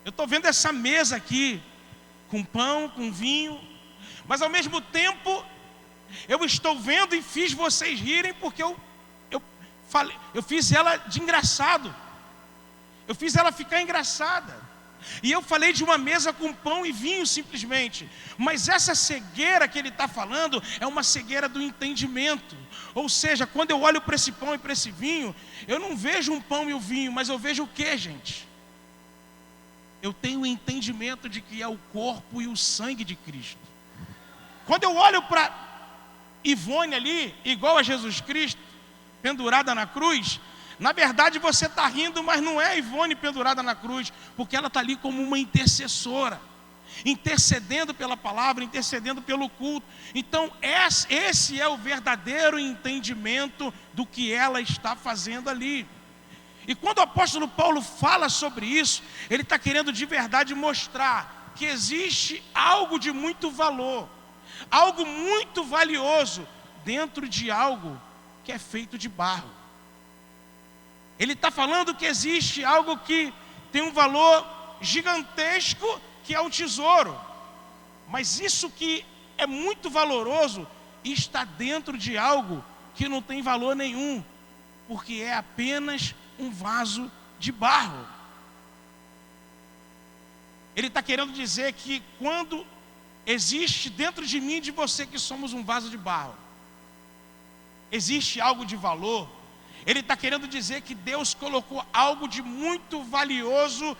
Eu estou vendo essa mesa aqui, com pão, com vinho, mas ao mesmo tempo, eu estou vendo e fiz vocês rirem, porque eu fiz ela de engraçado. Eu fiz ela ficar engraçada. E eu falei de uma mesa com pão e vinho simplesmente. Mas essa cegueira que ele está falando é uma cegueira do entendimento. Ou seja, quando eu olho para esse pão e para esse vinho, eu não vejo um pão e o vinho, mas eu vejo o que, gente? Eu tenho o entendimento de que é o corpo e o sangue de Cristo. Quando eu olho para Ivone ali, igual a Jesus Cristo, pendurada na cruz, na verdade você está rindo, mas não é a Ivone pendurada na cruz, porque ela está ali como uma intercessora, intercedendo pela palavra, intercedendo pelo culto. Então esse é o verdadeiro entendimento do que ela está fazendo ali. E quando o apóstolo Paulo fala sobre isso, ele está querendo de verdade mostrar que existe algo de muito valor, algo muito valioso dentro de algo que é feito de barro. Ele está falando que existe algo que tem um valor gigantesco, que é o tesouro. Mas isso que é muito valoroso está dentro de algo que não tem valor nenhum, porque é apenas um vaso de barro. Ele está querendo dizer que quando existe dentro de mim e de você que somos um vaso de barro, existe algo de valor. Ele está querendo dizer que Deus colocou algo de muito valioso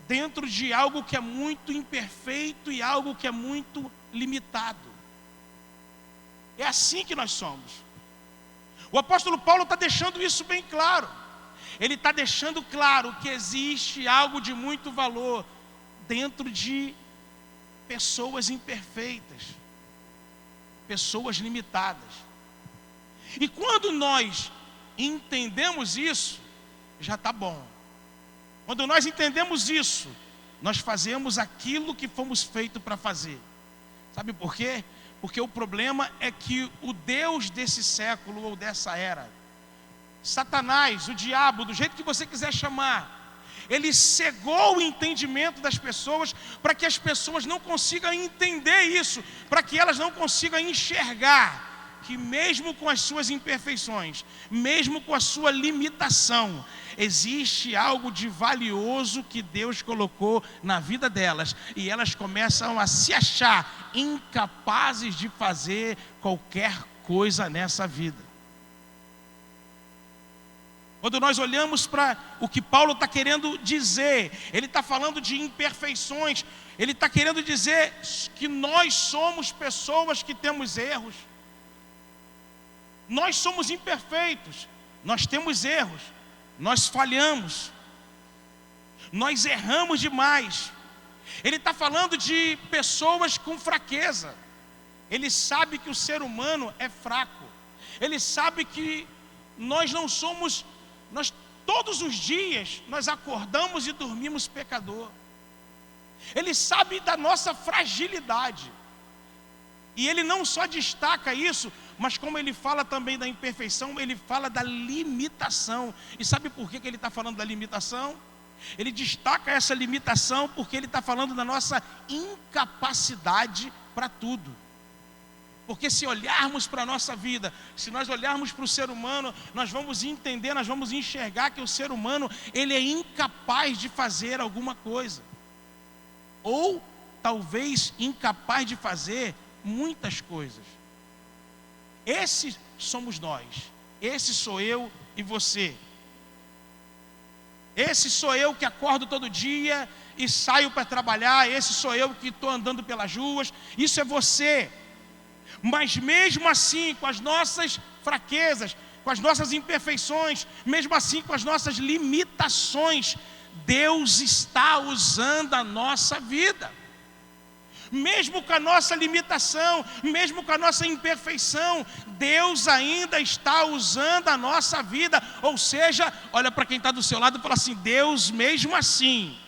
dentro de algo que é muito imperfeito e algo que é muito limitado. É assim que nós somos. O apóstolo Paulo está deixando isso bem claro. Ele está deixando claro que existe algo de muito valor dentro de pessoas imperfeitas, pessoas limitadas. E quando nós entendemos isso, já está bom. Quando nós entendemos isso, nós fazemos aquilo que fomos feitos para fazer. Sabe por quê? Porque o problema é que o Deus desse século ou dessa era, Satanás, o diabo, do jeito que você quiser chamar, ele cegou o entendimento das pessoas para que as pessoas não consigam entender isso, para que elas não consigam enxergar que mesmo com as suas imperfeições, mesmo com a sua limitação, existe algo de valioso que Deus colocou na vida delas, e elas começam a se achar incapazes de fazer qualquer coisa nessa vida. Quando nós olhamos para o que Paulo está querendo dizer, ele está falando de imperfeições, ele está querendo dizer que nós somos pessoas que temos erros. Nós somos imperfeitos, nós temos erros, nós falhamos, nós erramos demais. Ele está falando de pessoas com fraqueza. Ele sabe que o ser humano é fraco. Ele sabe que nós não somos, nós todos os dias nós acordamos e dormimos pecador. Ele sabe da nossa fragilidade. E ele não só destaca isso, mas como ele fala também da imperfeição, ele fala da limitação. E sabe por que ele está falando da limitação? Ele destaca essa limitação porque ele está falando da nossa incapacidade para tudo. Porque se olharmos para a nossa vida, se nós olharmos para o ser humano, nós vamos entender, nós vamos enxergar que o ser humano, ele é incapaz de fazer alguma coisa. Ou talvez incapaz de fazer muitas coisas. Esse somos nós. Esse sou eu e você. Esse sou eu que acordo todo dia e saio para trabalhar. Esse sou eu que estou andando pelas ruas. Isso é você. Mas mesmo assim, com as nossas fraquezas, com as nossas imperfeições, mesmo assim com as nossas limitações, Deus está usando a nossa vida. Mesmo com a nossa limitação, mesmo com a nossa imperfeição, Deus ainda está usando a nossa vida. Ou seja, olha para quem está do seu lado e fala assim: Deus mesmo assim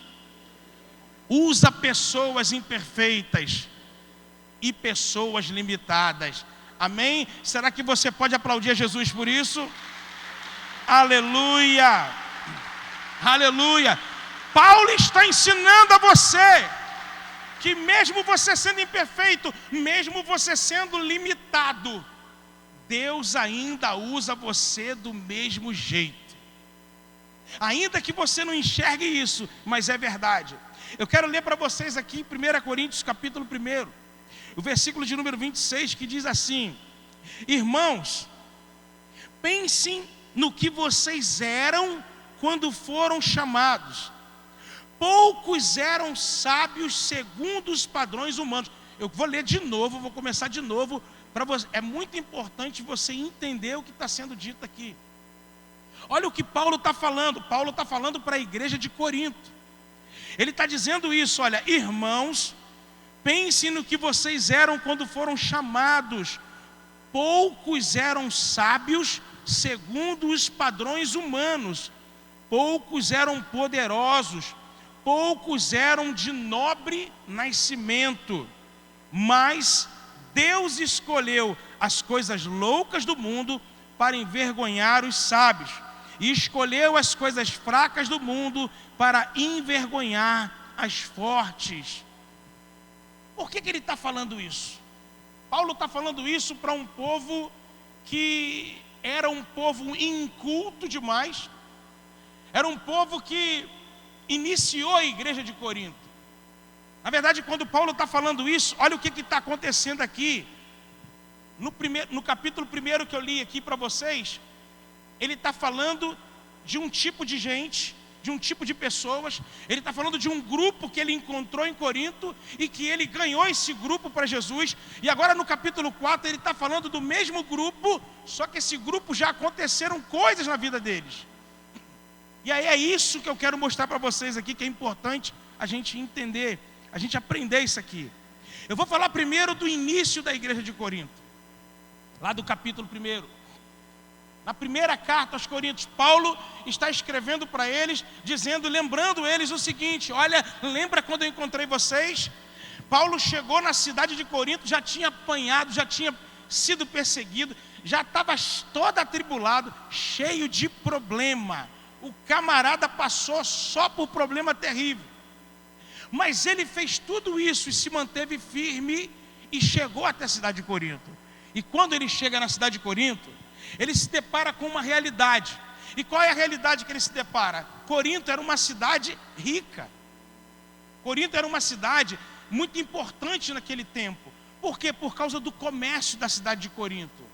usa pessoas imperfeitas e pessoas limitadas. Amém? Será que você pode aplaudir a Jesus por isso? Aleluia! Aleluia! Paulo está ensinando a você que mesmo você sendo imperfeito, mesmo você sendo limitado, Deus ainda usa você do mesmo jeito. Ainda que você não enxergue isso, mas é verdade. Eu quero ler para vocês aqui 1 Coríntios capítulo 1, o versículo de número 26, que diz assim: irmãos, pensem no que vocês eram quando foram chamados. Poucos eram sábios segundo os padrões humanos. Eu vou ler de novo, vou começar de novo. É muito importante você entender o que está sendo dito aqui. Olha o que Paulo está falando. Paulo está falando para a igreja de Corinto. Ele está dizendo isso: olha, irmãos, pensem no que vocês eram quando foram chamados. Poucos eram sábios segundo os padrões humanos. Poucos eram poderosos. Poucos eram de nobre nascimento. Mas Deus escolheu as coisas loucas do mundo para envergonhar os sábios, e escolheu as coisas fracas do mundo para envergonhar as fortes. Por que ele está falando isso? Paulo está falando isso para um povo que era um povo inculto demais, era um povo que iniciou a igreja de Corinto. Na verdade, quando Paulo está falando isso, olha o que está acontecendo aqui. No capítulo 1 que eu li aqui para vocês, ele está falando de um tipo de gente, de um tipo de pessoas. Ele está falando de um grupo que ele encontrou em Corinto e que ele ganhou esse grupo para Jesus. E agora no capítulo 4 ele está falando do mesmo grupo, só que esse grupo já aconteceram coisas na vida deles. E aí é isso que eu quero mostrar para vocês aqui, que é importante a gente entender, a gente aprender isso aqui. Eu vou falar primeiro do início da igreja de Corinto, lá do capítulo 1. Na primeira carta aos Coríntios, Paulo está escrevendo para eles, lembrando eles o seguinte: olha, lembra quando eu encontrei vocês? Paulo chegou na cidade de Corinto, já tinha apanhado, já tinha sido perseguido, já estava todo atribulado, cheio de problema. O camarada passou só por problema terrível. Mas ele fez tudo isso e se manteve firme e chegou até a cidade de Corinto. E quando ele chega na cidade de Corinto, ele se depara com uma realidade. E qual é a realidade que ele se depara? Corinto era uma cidade rica. Corinto era uma cidade muito importante naquele tempo. Por quê? Por causa do comércio da cidade de Corinto.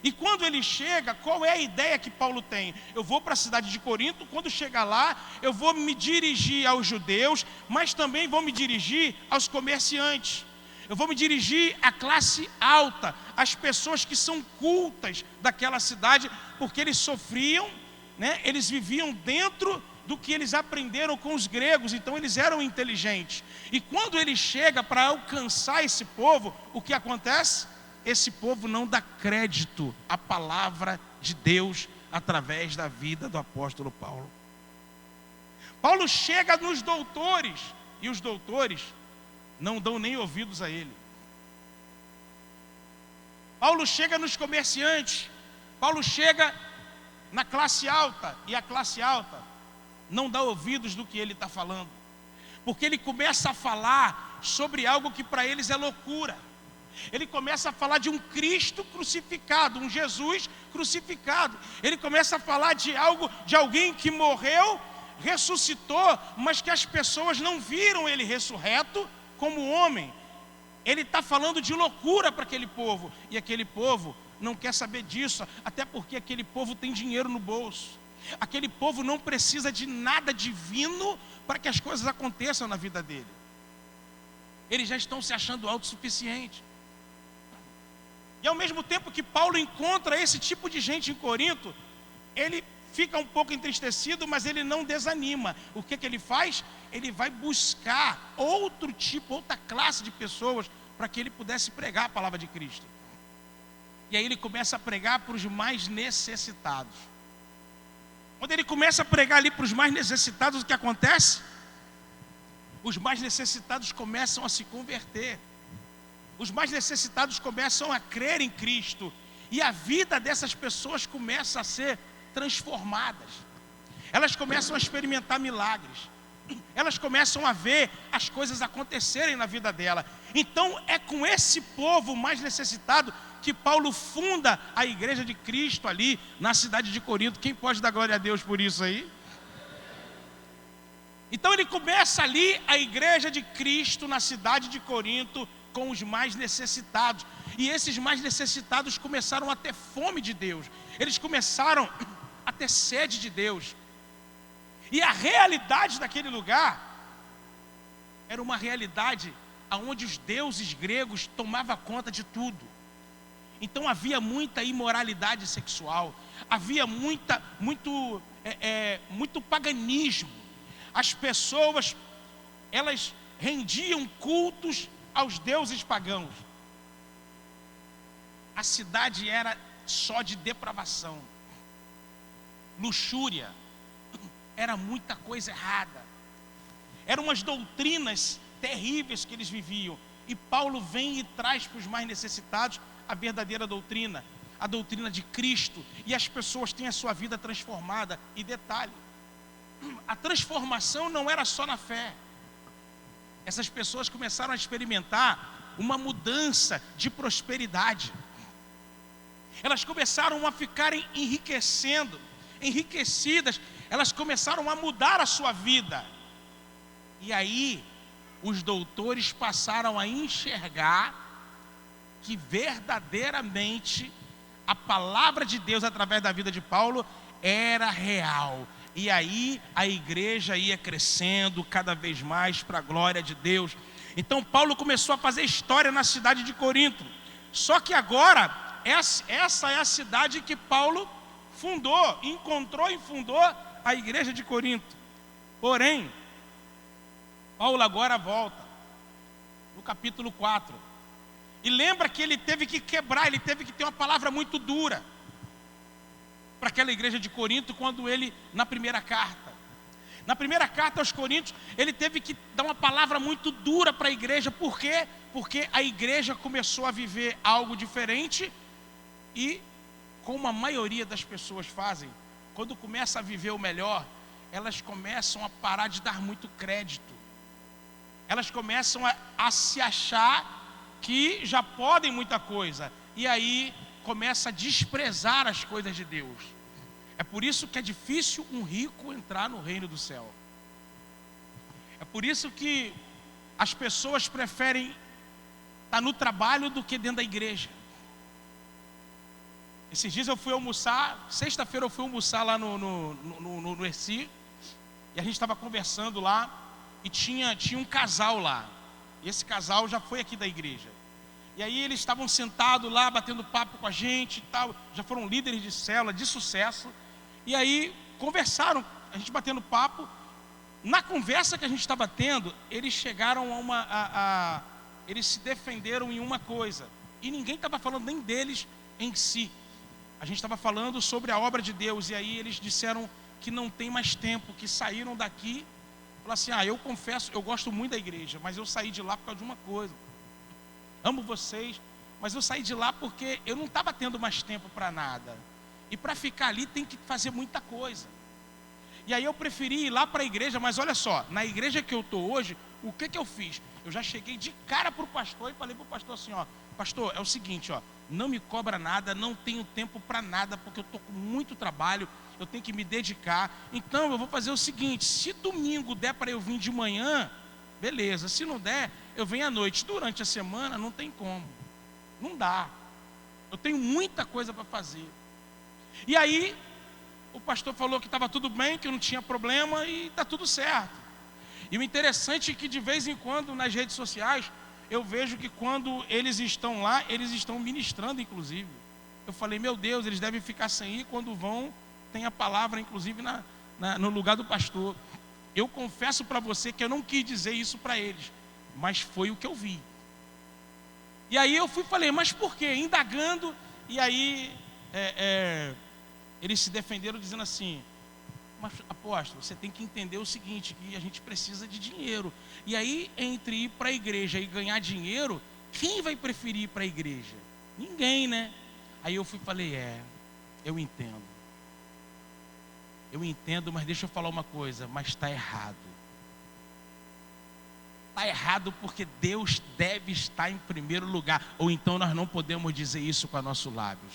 E quando ele chega, qual é a ideia que Paulo tem? Eu vou para a cidade de Corinto, quando chegar lá, eu vou me dirigir aos judeus, mas também vou me dirigir aos comerciantes. Eu vou me dirigir à classe alta, às pessoas que são cultas daquela cidade, porque eles sofriam, né? Eles viviam dentro do que eles aprenderam com os gregos, então eles eram inteligentes. E quando ele chega para alcançar esse povo, o que acontece? Esse povo não dá crédito à palavra de Deus através da vida do apóstolo Paulo. Paulo chega nos doutores, e os doutores não dão nem ouvidos a ele. Paulo chega nos comerciantes, Paulo chega na classe alta, e a classe alta não dá ouvidos do que ele está falando, porque ele começa a falar sobre algo que para eles é loucura. Ele começa a falar de um Cristo crucificado, um Jesus crucificado. Ele começa a falar de alguém que morreu, ressuscitou, mas que as pessoas não viram ele ressurreto como homem. Ele está falando de loucura para aquele povo, e aquele povo não quer saber disso, até porque aquele povo tem dinheiro no bolso. Aquele povo não precisa de nada divino para que as coisas aconteçam na vida dele. Eles já estão se achando autossuficientes. E ao mesmo tempo que Paulo encontra esse tipo de gente em Corinto, ele fica um pouco entristecido, mas ele não desanima. O que ele faz? Ele vai buscar outro tipo, outra classe de pessoas, para que ele pudesse pregar a palavra de Cristo. E aí ele começa a pregar para os mais necessitados. Quando ele começa a pregar ali para os mais necessitados, o que acontece? Os mais necessitados começam a se converter. Os mais necessitados começam a crer em Cristo. E a vida dessas pessoas começa a ser transformadas. Elas começam a experimentar milagres. elas começam a ver as coisas acontecerem na vida dela. Então é com esse povo mais necessitado que Paulo funda a igreja de Cristo ali na cidade de Corinto. Quem pode dar glória a Deus por isso aí? Então ele começa ali a igreja de Cristo na cidade de Corinto com os mais necessitados. E esses mais necessitados começaram a ter fome de Deus. Eles começaram a ter sede de Deus. E a realidade daquele lugar era uma realidade onde os deuses gregos tomavam conta de tudo. Então havia muita imoralidade sexual, havia muito paganismo. As pessoas, elas rendiam cultos aos deuses pagãos. A cidade era só de depravação, luxúria, era muita coisa errada. Eram umas doutrinas terríveis que eles viviam. E Paulo vem e traz para os mais necessitados a verdadeira doutrina, a doutrina de Cristo. E as pessoas têm a sua vida transformada. E detalhe, a transformação não era só na fé. Essas pessoas começaram a experimentar uma mudança de prosperidade. Elas começaram a ficarem enriquecidas. Elas começaram a mudar a sua vida. E aí, os doutores passaram a enxergar que verdadeiramente a palavra de Deus através da vida de Paulo era real. E aí a igreja ia crescendo cada vez mais para a glória de Deus. Então Paulo começou a fazer história na cidade de Corinto. Só que agora, essa é a cidade que Paulo fundou, encontrou e fundou a igreja de Corinto. Porém, Paulo agora volta no capítulo 4. E lembra que ele teve que quebrar, ele teve que ter uma palavra muito dura para aquela igreja de Corinto, quando ele, na primeira carta aos Coríntios, ele teve que dar uma palavra muito dura para a igreja. Por quê? Porque a igreja começou a viver algo diferente. E como a maioria das pessoas fazem, quando começa a viver o melhor, elas começam a parar de dar muito crédito. Elas começam a se achar que já podem muita coisa. E aí começa a desprezar as coisas de Deus. É por isso que é difícil um rico entrar no reino do céu. É por isso que as pessoas preferem estar no trabalho do que dentro da igreja. Esses dias eu fui almoçar, sexta-feira eu fui almoçar lá no Erci, e a gente estava conversando lá, e tinha um casal lá. E esse casal já foi aqui da igreja. E aí eles estavam sentados lá, batendo papo com a gente e tal. Já foram líderes de célula, de sucesso. E aí conversaram, a gente batendo papo. Na conversa que a gente estava tendo, eles chegaram eles se defenderam em uma coisa. E ninguém estava falando nem deles em si. A gente estava falando sobre a obra de Deus. E aí eles disseram que não tem mais tempo, que saíram daqui. Falaram assim, eu confesso, eu gosto muito da igreja, mas eu saí de lá por causa de uma coisa. Amo vocês, mas eu saí de lá porque eu não estava tendo mais tempo para nada. E para ficar ali tem que fazer muita coisa. E aí eu preferi ir lá para a igreja, mas olha só, na igreja que eu estou hoje, o que eu fiz? Eu já cheguei de cara para o pastor e falei para o pastor assim, pastor, é o seguinte, não me cobra nada, não tenho tempo para nada, porque eu estou com muito trabalho, eu tenho que me dedicar. Então eu vou fazer o seguinte, se domingo der para eu vir de manhã, beleza, se não der, eu venho à noite. Durante a semana não tem como, não dá, eu tenho muita coisa para fazer. E aí o pastor falou que estava tudo bem, que não tinha problema e está tudo certo. E o interessante é que de vez em quando nas redes sociais eu vejo que quando eles estão lá, eles estão ministrando inclusive. Eu falei, meu Deus, eles devem ficar sem ir, quando vão tem a palavra inclusive no lugar do pastor. Eu confesso para você que eu não quis dizer isso para eles, mas foi o que eu vi. E aí eu falei, mas por quê? Indagando, e aí eles se defenderam dizendo assim, mas apóstolo, você tem que entender o seguinte, que a gente precisa de dinheiro. E aí, entre ir para a igreja e ganhar dinheiro, quem vai preferir ir para a igreja? Ninguém, né? Aí eu falei, eu entendo. Eu entendo, mas deixa eu falar uma coisa, mas está errado. está errado, porque Deus deve estar em primeiro lugar. Ou então nós não podemos dizer isso com os nossos lábios.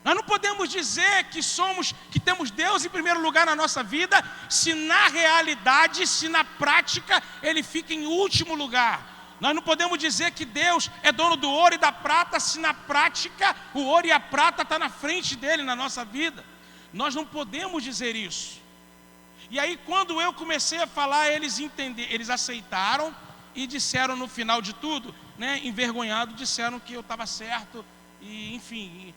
Nós não podemos dizer que temos Deus em primeiro lugar na nossa vida, se na realidade, se na prática, Ele fica em último lugar. Nós não podemos dizer que Deus é dono do ouro e da prata, se na prática o ouro e a prata estão na frente dEle na nossa vida. Nós não podemos dizer isso. E aí, quando eu comecei a falar, eles aceitaram e disseram no final de tudo, né, envergonhado, disseram que eu estava certo, e enfim,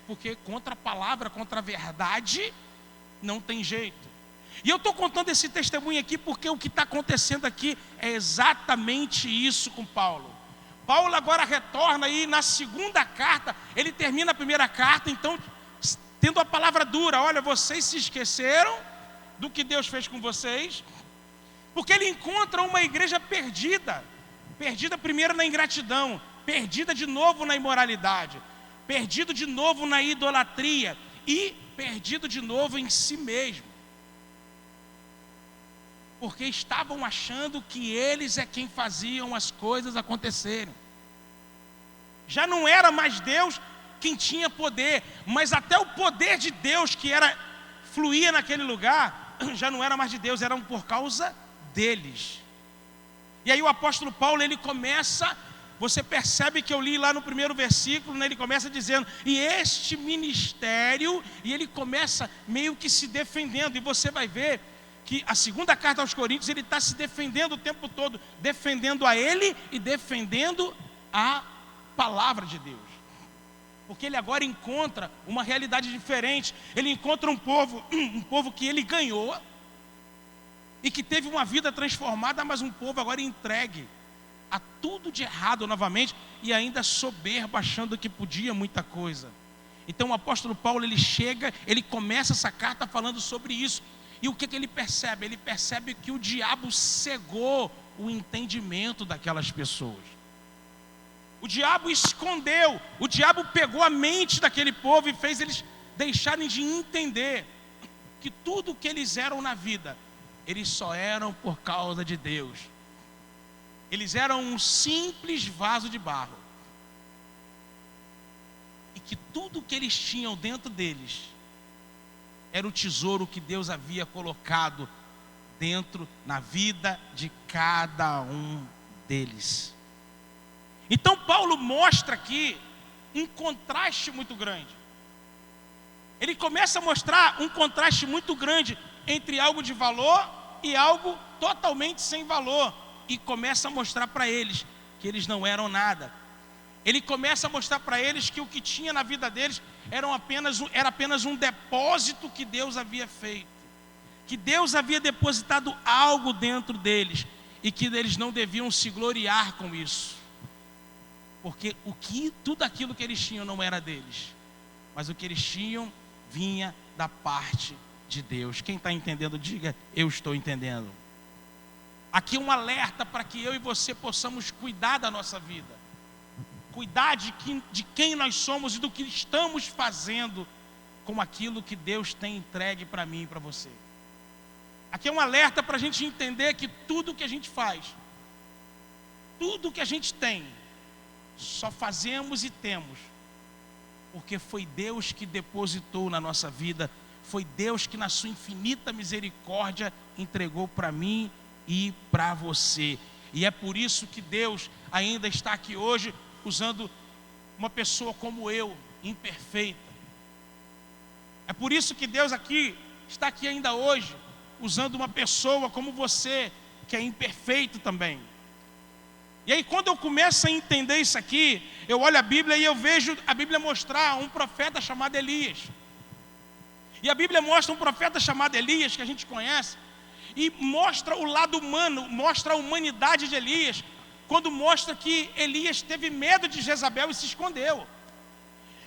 porque contra a palavra, contra a verdade, não tem jeito. E eu estou contando esse testemunho aqui porque o que está acontecendo aqui é exatamente isso com Paulo. Paulo agora retorna aí na segunda carta, ele termina a primeira carta, então, tendo a palavra dura: olha, vocês se esqueceram do que Deus fez com vocês, porque ele encontra uma igreja perdida primeiro na ingratidão, perdida de novo na imoralidade, perdido de novo na idolatria e perdido de novo em si mesmo. Porque estavam achando que eles é quem faziam as coisas acontecerem. Já não era mais Deus quem tinha poder, mas até o poder de Deus que fluía naquele lugar, já não era mais de Deus, eram por causa deles. E aí o apóstolo Paulo, ele começa, você percebe que eu li lá no primeiro versículo, né, ele começa dizendo: e este ministério, e ele começa meio que se defendendo, e você vai ver que a segunda carta aos Coríntios, ele está se defendendo o tempo todo, defendendo a ele e defendendo a palavra de Deus. Porque ele agora encontra uma realidade diferente. Ele encontra um povo que ele ganhou e que teve uma vida transformada, mas um povo agora entregue a tudo de errado novamente e ainda soberbo, achando que podia muita coisa. Então o apóstolo Paulo, ele começa essa carta falando sobre isso. E o que ele percebe? Ele percebe que o diabo cegou o entendimento daquelas pessoas. O diabo escondeu, o diabo pegou a mente daquele povo e fez eles deixarem de entender que tudo que eles eram na vida, eles só eram por causa de Deus. Eles eram um simples vaso de barro. E que tudo que eles tinham dentro deles era o tesouro que Deus havia colocado na vida de cada um deles. Então Paulo mostra aqui um contraste muito grande. Ele começa a mostrar um contraste muito grande entre algo de valor e algo totalmente sem valor. E começa a mostrar para eles que eles não eram nada. Ele começa a mostrar para eles que o que tinha na vida deles era apenas um depósito que Deus havia feito. Que Deus havia depositado algo dentro deles e que eles não deviam se gloriar com isso. Porque tudo aquilo que eles tinham não era deles, mas o que eles tinham vinha da parte de Deus. Quem está entendendo, diga: eu estou entendendo. Aqui um alerta para que eu e você possamos cuidar da nossa vida, cuidar de quem nós somos e do que estamos fazendo com aquilo que Deus tem entregue para mim e para você. Aqui é um alerta para a gente entender que tudo que a gente faz, tudo que a gente tem, só fazemos e temos porque foi Deus que depositou na nossa vida, foi Deus que na sua infinita misericórdia entregou para mim e para você. E é por isso que Deus ainda está aqui hoje usando uma pessoa como eu, imperfeita. É por isso que Deus está aqui ainda hoje usando uma pessoa como você, que é imperfeito também. E aí, quando eu começo a entender isso aqui, eu olho a Bíblia e eu vejo a Bíblia mostrar um profeta chamado Elias. E a Bíblia mostra um profeta chamado Elias, que a gente conhece, e mostra o lado humano, mostra a humanidade de Elias, quando mostra que Elias teve medo de Jezabel e se escondeu.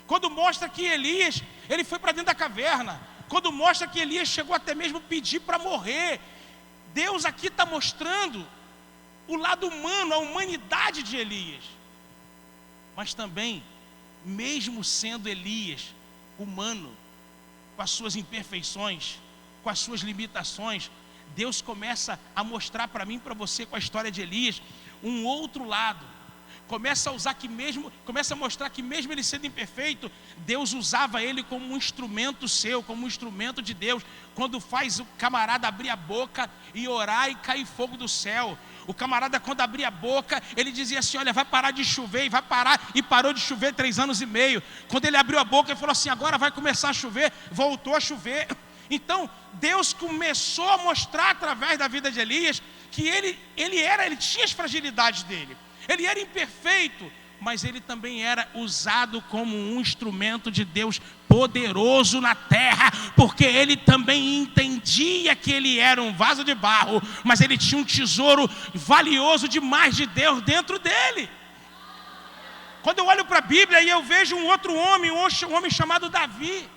Quando mostra que Elias, ele foi para dentro da caverna. Quando mostra que Elias chegou até mesmo a pedir para morrer. Deus aqui está mostrando o lado humano, a humanidade de Elias. Mas também, mesmo sendo Elias humano, com as suas imperfeições, com as suas limitações, Deus começa a mostrar para mim e para você, com a história de Elias, um outro lado. Começa a mostrar que mesmo ele sendo imperfeito, Deus usava ele como um instrumento seu, como um instrumento de Deus. Quando faz o camarada abrir a boca e orar e cair fogo do céu. O camarada, quando abria a boca, ele dizia assim: olha, vai parar de chover, e vai parar, e parou de chover 3 anos e meio. Quando ele abriu a boca, ele falou assim: agora vai começar a chover, voltou a chover. Então, Deus começou a mostrar através da vida de Elias que ele tinha as fragilidades dele. Ele era imperfeito, mas ele também era usado como um instrumento de Deus poderoso na terra, porque ele também entendia que ele era um vaso de barro, mas ele tinha um tesouro valioso demais de Deus dentro dele. Quando eu olho para a Bíblia e eu vejo um outro homem, um homem chamado Davi,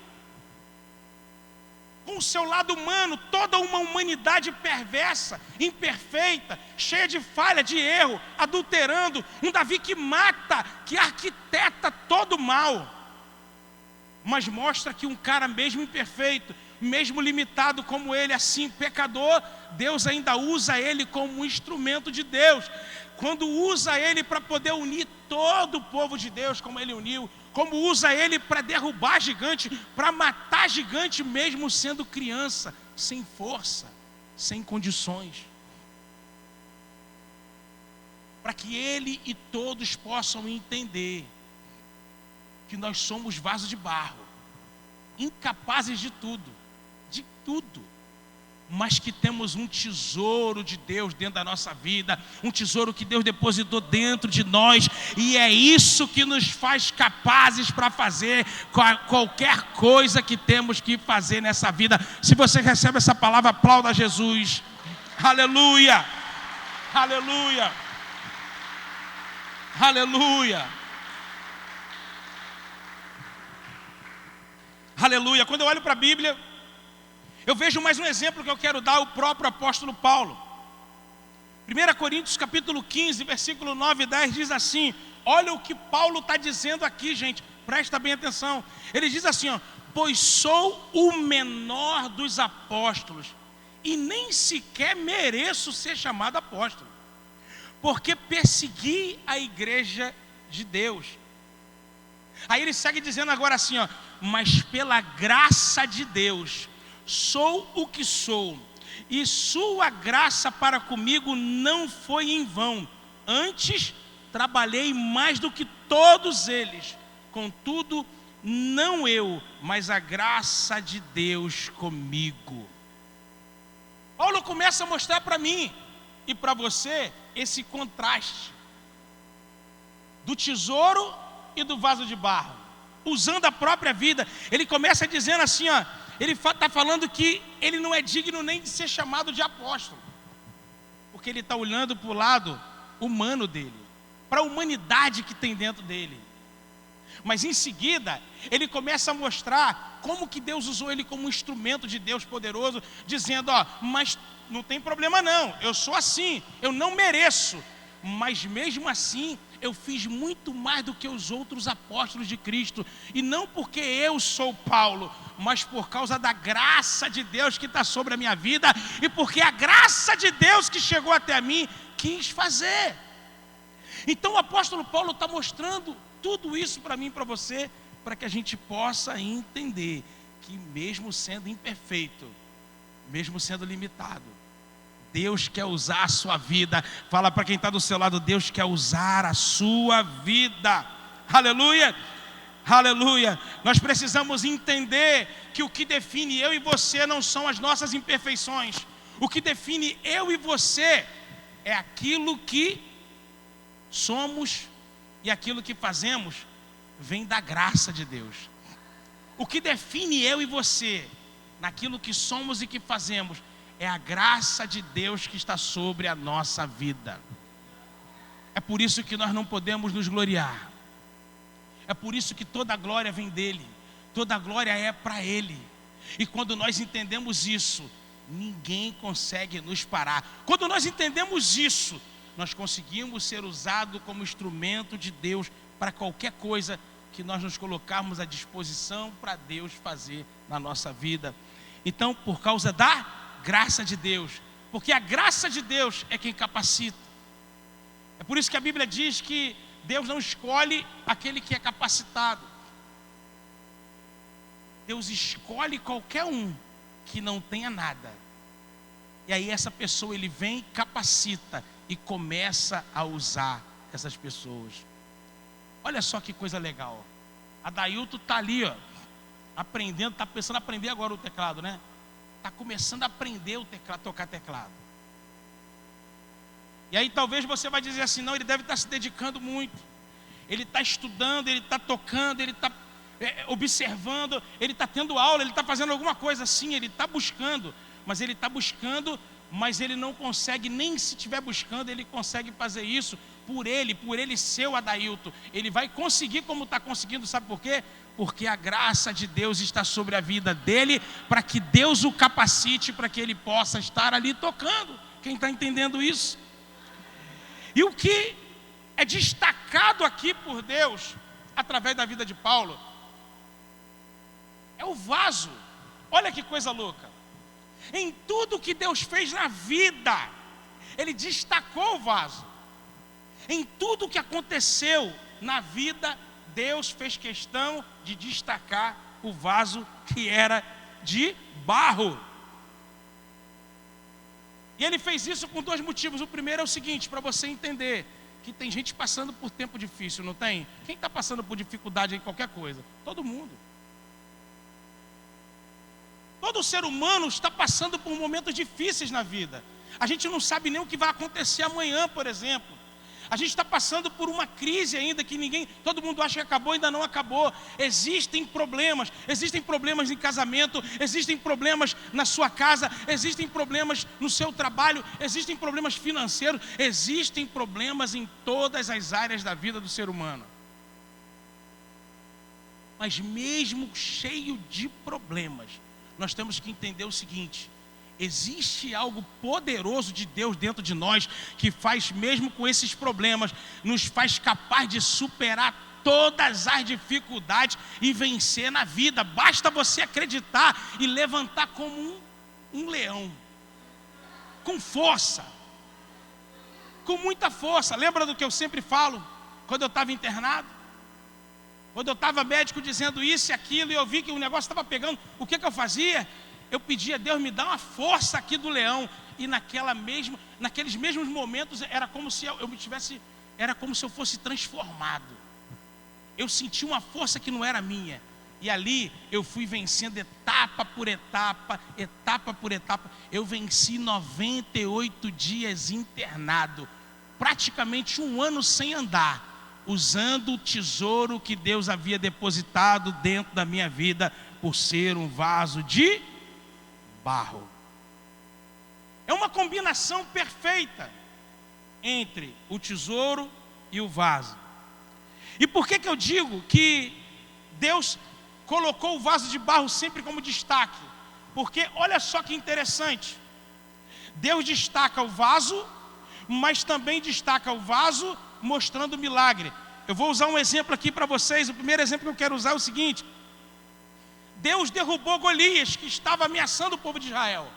com o seu lado humano, toda uma humanidade perversa, imperfeita, cheia de falha, de erro, adulterando, um Davi que mata, que arquiteta todo o mal, mas mostra que um cara mesmo imperfeito, mesmo limitado como ele, assim, pecador, Deus ainda usa ele como um instrumento de Deus. Quando usa ele para poder unir todo o povo de Deus, como ele uniu, como usa ele para derrubar gigante, para matar gigante, mesmo sendo criança, sem força, sem condições. Para que ele e todos possam entender que nós somos vasos de barro, incapazes de tudo, mas que temos um tesouro de Deus dentro da nossa vida, um tesouro que Deus depositou dentro de nós, e é isso que nos faz capazes para fazer qualquer coisa que temos que fazer nessa vida. Se você recebe essa palavra, aplauda Jesus. Aleluia, aleluia, aleluia, aleluia. Quando eu olho para a Bíblia, eu vejo mais um exemplo que eu quero dar, o próprio apóstolo Paulo. 1 Coríntios capítulo 15, versículo 9 e 10 diz assim, olha o que Paulo está dizendo aqui, gente, presta bem atenção. Ele diz assim, ó, pois sou o menor dos apóstolos, e nem sequer mereço ser chamado apóstolo, porque persegui a igreja de Deus. Aí ele segue dizendo agora assim, ó, mas pela graça de Deus, sou o que sou, e sua graça para comigo não foi em vão. Antes, trabalhei mais do que todos eles. Contudo, não eu, mas a graça de Deus comigo. Paulo começa a mostrar para mim e para você esse contraste do tesouro e do vaso de barro. Usando a própria vida, ele começa dizendo assim, ó, ele está falando que ele não é digno nem de ser chamado de apóstolo, porque ele está olhando para o lado humano dele, para a humanidade que tem dentro dele. Mas em seguida, ele começa a mostrar como que Deus usou ele como um instrumento de Deus poderoso, dizendo, ó, mas não tem problema não, eu sou assim, eu não mereço, mas mesmo assim, eu fiz muito mais do que os outros apóstolos de Cristo, e não porque eu sou Paulo, mas por causa da graça de Deus que está sobre a minha vida, e porque a graça de Deus que chegou até mim, quis fazer. Então o apóstolo Paulo está mostrando tudo isso para mim e para você, para que a gente possa entender que mesmo sendo imperfeito, mesmo sendo limitado, Deus quer usar a sua vida. Fala para quem está do seu lado, Deus quer usar a sua vida. Aleluia, aleluia. Nós precisamos entender que o que define eu e você não são as nossas imperfeições. O que define eu e você é aquilo que somos e aquilo que fazemos vem da graça de Deus. O que define eu e você naquilo que somos e que fazemos é a graça de Deus que está sobre a nossa vida. É por isso que nós não podemos nos gloriar. É por isso que toda a glória vem dele. Toda a glória é para ele. E quando nós entendemos isso, ninguém consegue nos parar. Quando nós entendemos isso, nós conseguimos ser usados como instrumento de Deus para qualquer coisa que nós nos colocarmos à disposição para Deus fazer na nossa vida. Então, por causa da graça de Deus, Porque a graça de Deus é quem capacita. É por isso que a Bíblia diz que Deus não escolhe aquele que é capacitado. Deus escolhe qualquer um que não tenha nada. E aí essa pessoa, ele vem, capacita e começa a usar essas pessoas. Olha só que coisa legal. Adailton está ali, ó, aprendendo, está pensando em aprender agora o teclado, né? Está começando a aprender o teclado, tocar teclado. E aí talvez você vai dizer assim, não, ele deve estar se dedicando muito. Ele está estudando, ele está tocando, ele está observando, ele está tendo aula, ele está fazendo alguma coisa assim, ele está buscando. Mas ele está buscando, mas ele não consegue, nem se estiver buscando, ele consegue fazer isso por ele ser o Adailton. Ele vai conseguir como está conseguindo, sabe por quê? Porque a graça de Deus está sobre a vida dele, para que Deus o capacite, para que ele possa estar ali tocando. Quem está entendendo isso? E o que é destacado aqui por Deus, através da vida de Paulo, é o vaso. Olha que coisa louca. Em tudo que Deus fez na vida, Ele destacou o vaso. Em tudo que aconteceu na vida, Deus fez questão de destacar o vaso que era de barro. E Ele fez isso com dois motivos. O primeiro é o seguinte, para você entender que tem gente passando por tempo difícil, não tem? Quem está passando por dificuldade em qualquer coisa? Todo mundo. Todo ser humano está passando por momentos difíceis na vida. A gente não sabe nem o que vai acontecer amanhã, por exemplo. A gente está passando por uma crise ainda que todo mundo acha que acabou, ainda não acabou. Existem problemas em casamento, existem problemas na sua casa, existem problemas no seu trabalho, existem problemas financeiros, existem problemas em todas as áreas da vida do ser humano. Mas mesmo cheio de problemas, nós temos que entender o seguinte: existe algo poderoso de Deus dentro de nós, que faz, mesmo com esses problemas, nos faz capaz de superar todas as dificuldades e vencer na vida. Basta você acreditar e levantar como um leão, com força, com muita força. Lembra do que eu sempre falo, quando eu estava internado? Quando eu estava médico dizendo isso e aquilo, e eu vi que o negócio estava pegando, o que eu fazia? Eu pedia a Deus, me dá uma força aqui do leão. E naqueles mesmos momentos, era como se eu fosse transformado. Eu senti uma força que não era minha. E ali eu fui vencendo etapa por etapa. Eu venci 98 dias internado, praticamente 1 ano sem andar, usando o tesouro que Deus havia depositado dentro da minha vida, por ser um vaso de barro. É uma combinação perfeita entre o tesouro e o vaso. E por que eu digo que Deus colocou o vaso de barro sempre como destaque? Porque olha só que interessante, Deus destaca o vaso, mas também destaca o vaso mostrando milagre. Eu vou usar um exemplo aqui para vocês. O primeiro exemplo que eu quero usar é o seguinte: Deus derrubou Golias, que estava ameaçando o povo de Israel.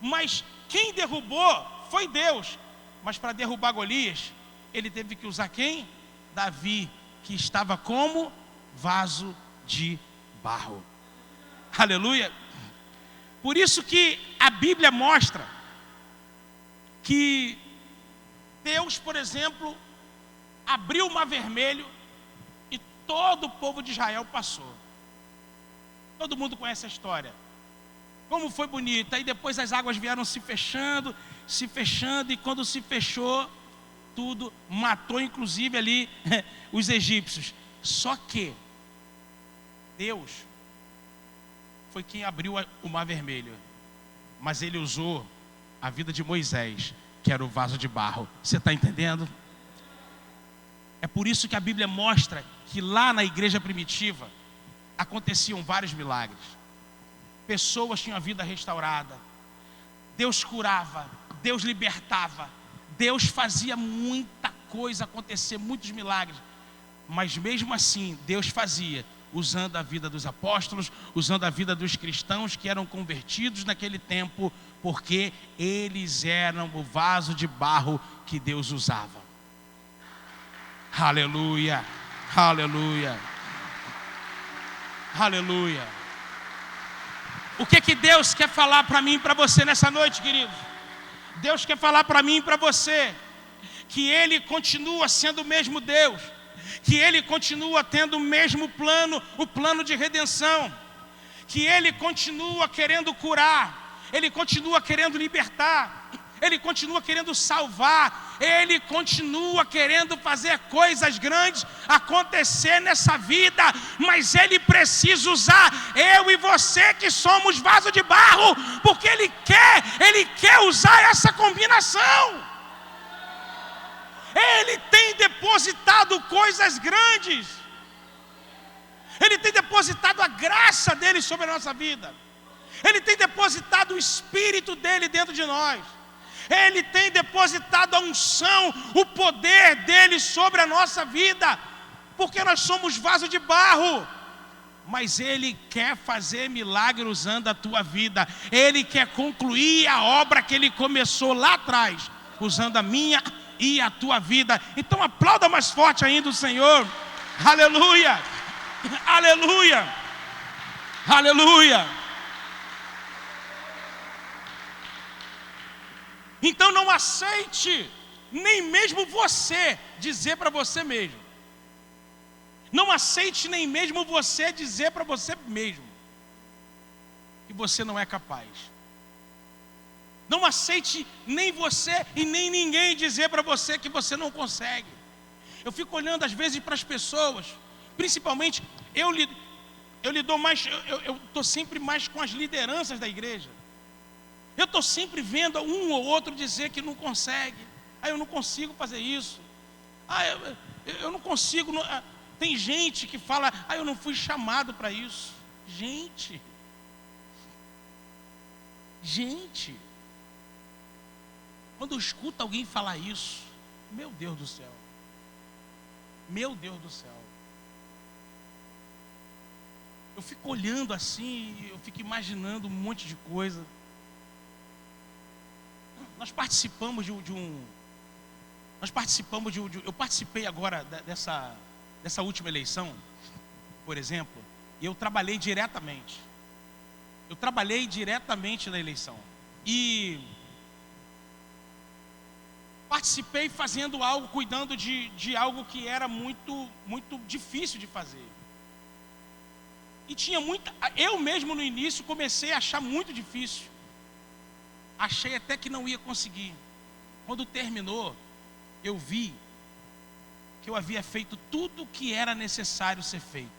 Mas quem derrubou foi Deus. Mas para derrubar Golias, ele teve que usar quem? Davi, que estava como vaso de barro. Aleluia. Por isso que a Bíblia mostra que Deus, por exemplo, abriu o Mar Vermelho e todo o povo de Israel passou. Todo mundo conhece a história. Como foi bonita. Aí depois as águas vieram se fechando, e quando se fechou, tudo matou inclusive ali os egípcios. Só que Deus foi quem abriu o Mar Vermelho. Mas Ele usou a vida de Moisés, que era o vaso de barro. Você está entendendo? É por isso que a Bíblia mostra que lá na igreja primitiva aconteciam vários milagres. Pessoas tinham a vida restaurada. Deus curava, Deus libertava, Deus fazia muita coisa acontecer, muitos milagres. Mas mesmo assim, Deus fazia usando a vida dos apóstolos, usando a vida dos cristãos que eram convertidos naquele tempo, porque eles eram o vaso de barro que Deus usava. Aleluia, aleluia, aleluia. O que Deus quer falar para mim e para você nessa noite, queridos? Deus quer falar para mim e para você que Ele continua sendo o mesmo Deus, que Ele continua tendo o mesmo plano, o plano de redenção, que Ele continua querendo curar, Ele continua querendo libertar, Ele continua querendo salvar, Ele continua querendo fazer coisas grandes acontecer nessa vida, mas Ele precisa usar eu e você que somos vaso de barro, porque Ele quer usar essa combinação. Ele tem depositado coisas grandes, Ele tem depositado a graça dEle sobre a nossa vida, Ele tem depositado o Espírito dEle dentro de nós, Ele tem depositado a unção, o poder dEle sobre a nossa vida, porque nós somos vaso de barro, mas Ele quer fazer milagre usando a tua vida, Ele quer concluir a obra que Ele começou lá atrás, usando a minha e a tua vida. Então aplauda mais forte ainda o Senhor. Aleluia, aleluia, aleluia. Então não aceite nem mesmo você dizer para você mesmo, não aceite nem mesmo você dizer para você mesmo que você não é capaz. Não aceite nem você e nem ninguém dizer para você que você não consegue. Eu fico olhando às vezes para as pessoas, principalmente eu lido mais, eu estou sempre mais com as lideranças da igreja. Eu estou sempre vendo um ou outro dizer que não consegue. Eu não consigo fazer isso. Eu não consigo. Tem gente que fala, eu não fui chamado para isso. Gente. Quando eu escuto alguém falar isso, meu Deus do céu. Meu Deus do céu. Eu fico olhando assim, eu fico imaginando um monte de coisa. Nós participamos eu participei agora dessa última eleição, por exemplo, e eu trabalhei diretamente. Na eleição. E participei fazendo algo, cuidando de algo que era muito, muito difícil de fazer. E tinha eu mesmo no início comecei a achar muito difícil. Achei até que não ia conseguir. Quando terminou, eu vi que eu havia feito tudo o que era necessário ser feito.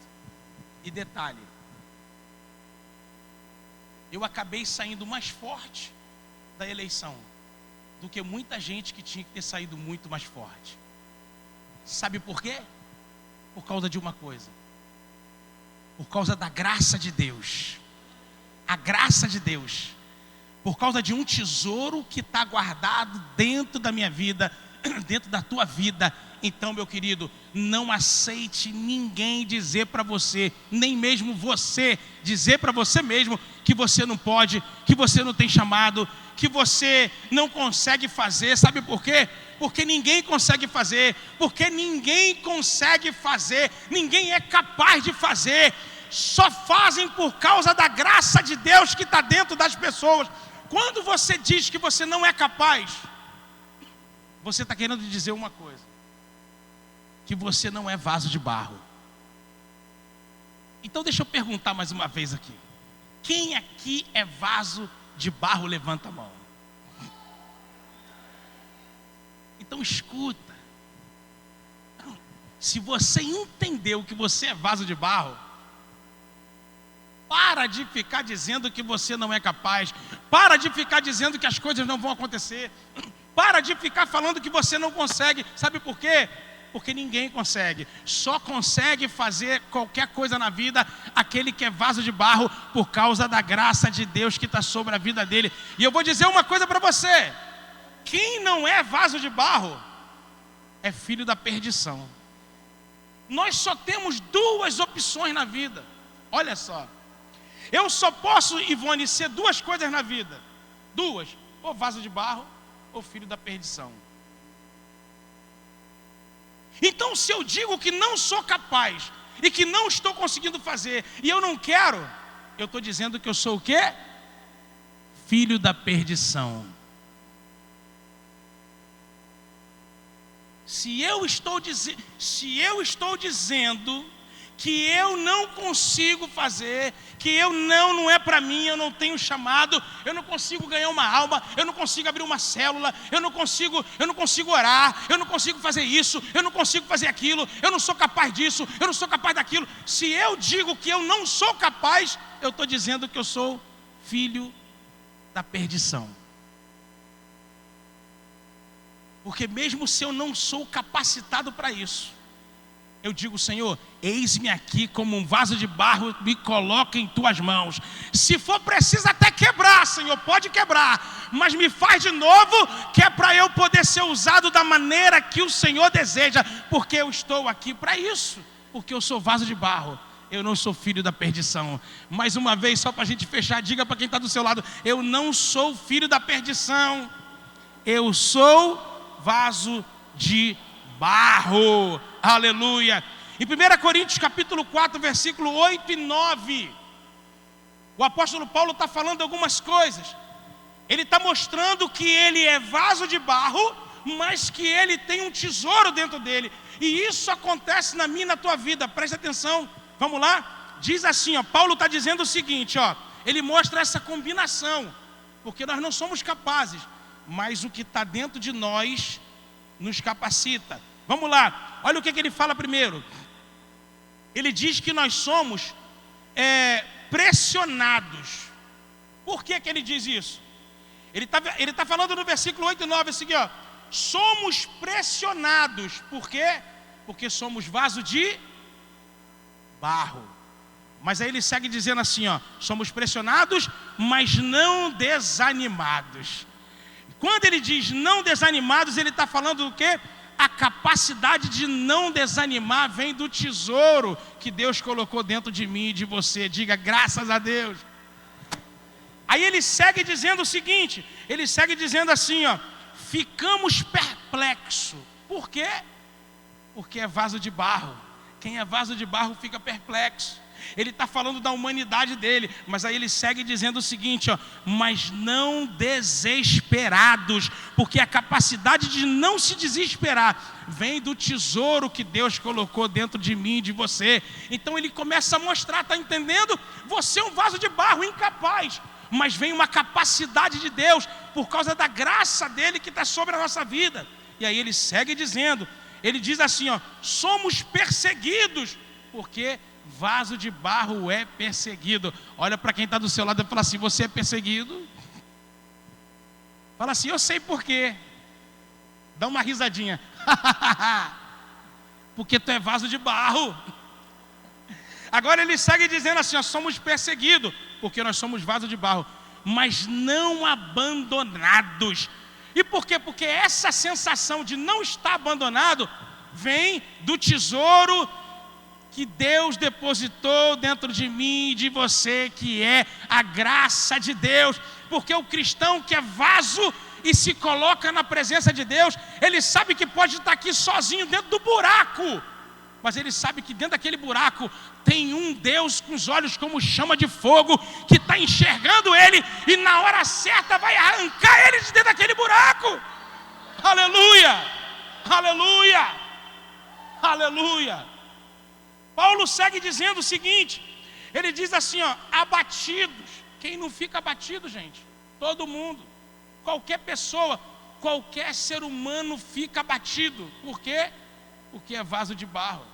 E detalhe, eu acabei saindo mais forte da eleição do que muita gente que tinha que ter saído muito mais forte. Sabe por quê? Por causa de uma coisa. Por causa da graça de Deus. A graça de Deus. Por causa de um tesouro que está guardado dentro da minha vida, dentro da tua vida. Então, meu querido, não aceite ninguém dizer para você, nem mesmo você, dizer para você mesmo que você não pode, que você não tem chamado, que você não consegue fazer. Sabe por quê? Porque ninguém consegue fazer, ninguém é capaz de fazer. Só fazem por causa da graça de Deus que está dentro das pessoas. Quando você diz que você não é capaz, você está querendo dizer uma coisa: que você não é vaso de barro. Então deixa eu perguntar mais uma vez aqui: quem aqui é vaso de barro? Levanta a mão. Então escuta. Se você entendeu que você é vaso de barro, para de ficar dizendo que você não é capaz. Para de ficar dizendo que as coisas não vão acontecer. Para de ficar falando que você não consegue. Sabe por quê? Porque ninguém consegue. Só consegue fazer qualquer coisa na vida aquele que é vaso de barro, por causa da graça de Deus que está sobre a vida dele. E eu vou dizer uma coisa para você: quem não é vaso de barro é filho da perdição. Nós só temos duas opções na vida. Olha só. Eu só posso, Ivone, ser duas coisas na vida. Duas. Ou vaso de barro, ou filho da perdição. Então, se eu digo que não sou capaz, e que não estou conseguindo fazer, e eu não quero, eu estou dizendo que eu sou o quê? Filho da perdição. Se eu estou dizendo que eu não consigo fazer, que não é para mim, eu não tenho chamado, eu não consigo ganhar uma alma, eu não consigo abrir uma célula, eu não consigo orar, eu não consigo fazer isso, eu não consigo fazer aquilo, eu não sou capaz disso, eu não sou capaz daquilo. Se eu digo que eu não sou capaz, eu estou dizendo que eu sou filho da perdição. Porque mesmo se eu não sou capacitado para isso, eu digo: Senhor, eis-me aqui como um vaso de barro, me coloca em tuas mãos. Se for preciso até quebrar, Senhor, pode quebrar, mas me faz de novo, que é para eu poder ser usado da maneira que o Senhor deseja, porque eu estou aqui para isso, porque eu sou vaso de barro, eu não sou filho da perdição. Mais uma vez, só para a gente fechar, diga para quem está do seu lado: eu não sou filho da perdição, eu sou vaso de barro. Aleluia. Em 1 Coríntios capítulo 4, versículo 8 e 9, o apóstolo Paulo está falando algumas coisas. Ele está mostrando que ele é vaso de barro, mas que ele tem um tesouro dentro dele. E isso acontece na minha e na tua vida. Preste atenção, vamos lá. Diz assim, ó, Paulo está dizendo o seguinte, ó, ele mostra essa combinação, porque nós não somos capazes, mas o que está dentro de nós nos capacita. Vamos lá, olha o que ele fala primeiro. Ele diz que nós somos pressionados. Por que ele diz isso? Ele tá falando no versículo 8 e 9 assim, ó: somos pressionados. Por quê? Porque somos vaso de barro. Mas aí ele segue dizendo assim, ó: somos pressionados, mas não desanimados. Quando ele diz não desanimados, ele está falando do quê? A capacidade de não desanimar vem do tesouro que Deus colocou dentro de mim e de você. Diga graças a Deus. Aí ele segue dizendo o seguinte, ele segue dizendo assim, ó: ficamos perplexos. Por quê? Porque é vaso de barro. Quem é vaso de barro fica perplexo. Ele está falando da humanidade dele, mas aí ele segue dizendo o seguinte, ó: mas não desesperados, porque a capacidade de não se desesperar vem do tesouro que Deus colocou dentro de mim e de você. Então ele começa a mostrar, está entendendo? Você é um vaso de barro incapaz, mas vem uma capacidade de Deus, por causa da graça dele que está sobre a nossa vida. E aí ele segue dizendo, ele diz assim, ó: somos perseguidos, porque vaso de barro é perseguido. Olha para quem está do seu lado e fala assim: você é perseguido? Fala assim: eu sei por quê. Dá uma risadinha. Porque tu é vaso de barro. Agora ele segue dizendo assim, ó: somos perseguidos, porque nós somos vaso de barro, mas não abandonados. E por quê? Porque essa sensação de não estar abandonado vem do tesouro que Deus depositou dentro de mim e de você, que é a graça de Deus. Porque o cristão que é vaso e se coloca na presença de Deus, ele sabe que pode estar aqui sozinho dentro do buraco, mas ele sabe que dentro daquele buraco tem um Deus com os olhos como chama de fogo, que está enxergando ele e na hora certa vai arrancar ele de dentro daquele buraco. Aleluia, aleluia, aleluia. Paulo segue dizendo o seguinte, ele diz assim, ó: abatidos. Quem não fica abatido, gente? Todo mundo, qualquer pessoa, qualquer ser humano fica abatido. Por quê? Porque é vaso de barro.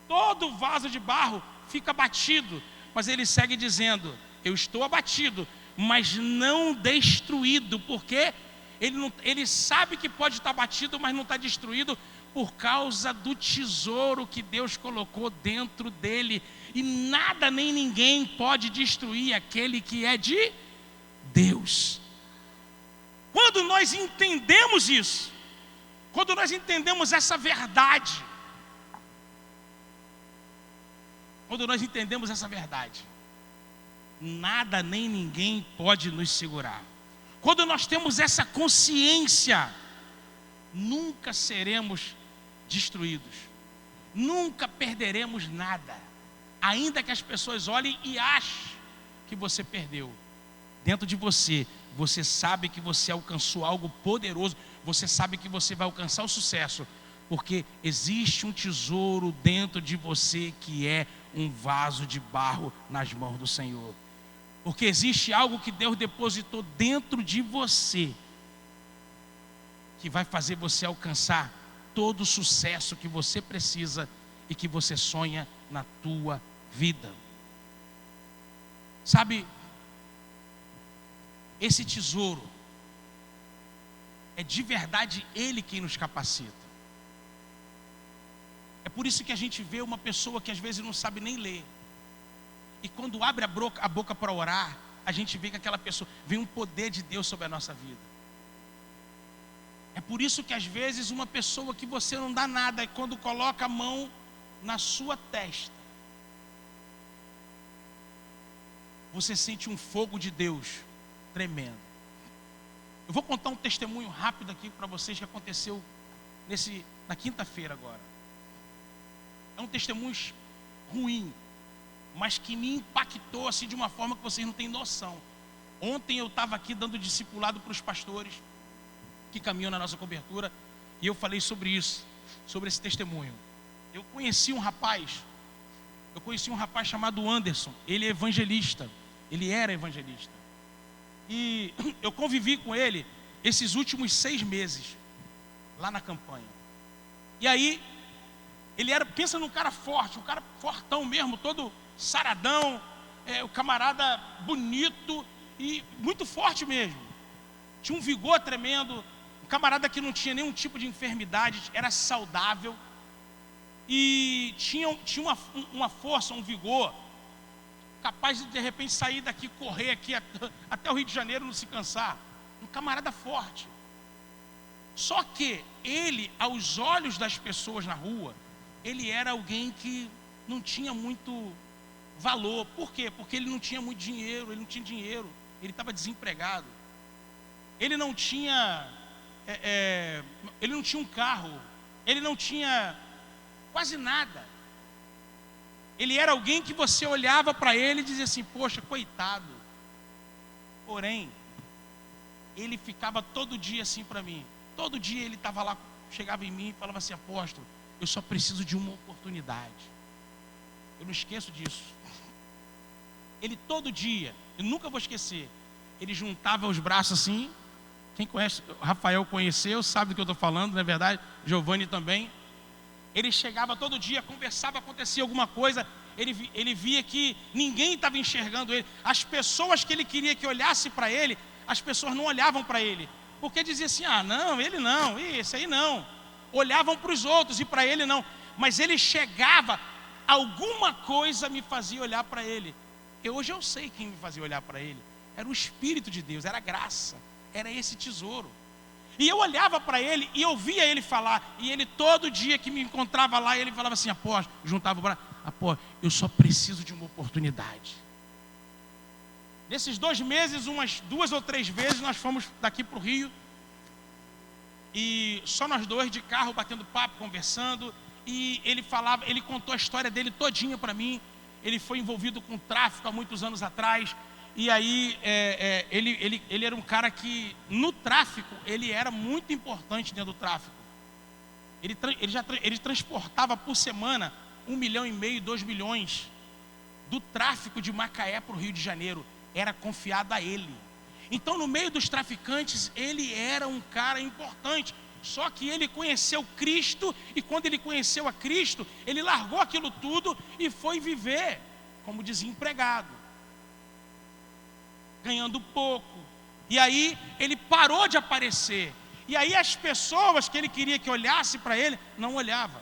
Todo vaso de barro fica abatido. Mas ele segue dizendo: eu estou abatido, mas não destruído. Porque ele sabe que pode estar abatido, mas não está destruído, por causa do tesouro que Deus colocou dentro dele. E nada nem ninguém pode destruir aquele que é de Deus. Quando nós entendemos isso, quando nós entendemos essa verdade, quando nós entendemos essa verdade, nada nem ninguém pode nos segurar. Quando nós temos essa consciência, nunca seremos destruídos, nunca perderemos nada, ainda que as pessoas olhem e achem que você perdeu. Dentro de você, você sabe que você alcançou algo poderoso, você sabe que você vai alcançar o sucesso, porque existe um tesouro dentro de você que é um vaso de barro nas mãos do Senhor. Porque existe algo que Deus depositou dentro de você, que vai fazer você alcançar todo o sucesso que você precisa e que você sonha na tua vida. Sabe, esse tesouro é de verdade Ele quem nos capacita. É por isso que a gente vê uma pessoa que às vezes não sabe nem ler, e quando abre a boca para orar, a gente vê que aquela pessoa, vem um poder de Deus sobre a nossa vida. É por isso que às vezes uma pessoa que você não dá nada, quando coloca a mão na sua testa, você sente um fogo de Deus tremendo. Eu vou contar um testemunho rápido aqui para vocês que aconteceu na quinta-feira agora. É um testemunho ruim, mas que me impactou assim de uma forma que vocês não têm noção. Ontem eu estava aqui dando discipulado para os pastores que caminham na nossa cobertura, e eu falei sobre isso, sobre esse testemunho. Eu conheci um rapaz chamado Anderson. Ele é evangelista, ele era evangelista, e eu convivi com ele esses últimos 6 meses lá na campanha. E aí ele era, pensa num cara forte, um cara fortão mesmo, todo saradão, o camarada bonito e muito forte mesmo, tinha um vigor tremendo, um camarada que não tinha nenhum tipo de enfermidade, era saudável e tinha uma força, um vigor, capaz de repente sair daqui, correr aqui até o Rio de Janeiro, não se cansar. Um camarada forte. Só que ele, aos olhos das pessoas na rua, ele era alguém que não tinha muito valor. Por quê? Porque ele não tinha muito dinheiro, ele estava desempregado. Ele não tinha um carro, ele não tinha quase nada. Ele era alguém que você olhava para ele e dizia assim, poxa, coitado. Porém, ele ficava todo dia assim para mim. Todo dia ele estava lá, chegava em mim e falava assim, apóstolo, eu só preciso de uma oportunidade. Eu não esqueço disso. Ele todo dia, eu nunca vou esquecer, ele juntava os braços assim. Quem conhece, Rafael conheceu, sabe do que eu estou falando, não é verdade? Giovanni também. Ele chegava todo dia, conversava, acontecia alguma coisa, ele via que ninguém estava enxergando ele. As pessoas que ele queria que olhasse para ele, as pessoas não olhavam para ele, porque dizia assim, não, ele não, esse aí não. Olhavam para os outros e para ele não. Mas ele chegava, alguma coisa me fazia olhar para ele. E hoje eu sei quem me fazia olhar para ele. Era o Espírito de Deus, era a graça, era esse tesouro. E eu olhava para ele e eu via ele falar. E ele todo dia que me encontrava lá, ele falava assim, apóstolo, juntava o braço, apóstolo, eu só preciso de uma oportunidade. Nesses 2 meses, umas 2 ou 3 vezes, nós fomos daqui para o Rio. E só nós dois de carro, batendo papo, conversando. E ele contou a história dele todinha para mim. Ele foi envolvido com tráfico há muitos anos atrás. E aí ele era um cara que no tráfico ele era muito importante dentro do tráfico. Ele transportava por semana 1,5 milhão, 2 milhões do tráfico de Macaé para o Rio de Janeiro. Era confiado a ele. Então no meio dos traficantes ele era um cara importante. Só que ele conheceu Cristo, e quando ele conheceu a Cristo, ele largou aquilo tudo e foi viver como desempregado, ganhando pouco. E aí ele parou de aparecer. E aí as pessoas que ele queria que olhasse para ele, não olhava.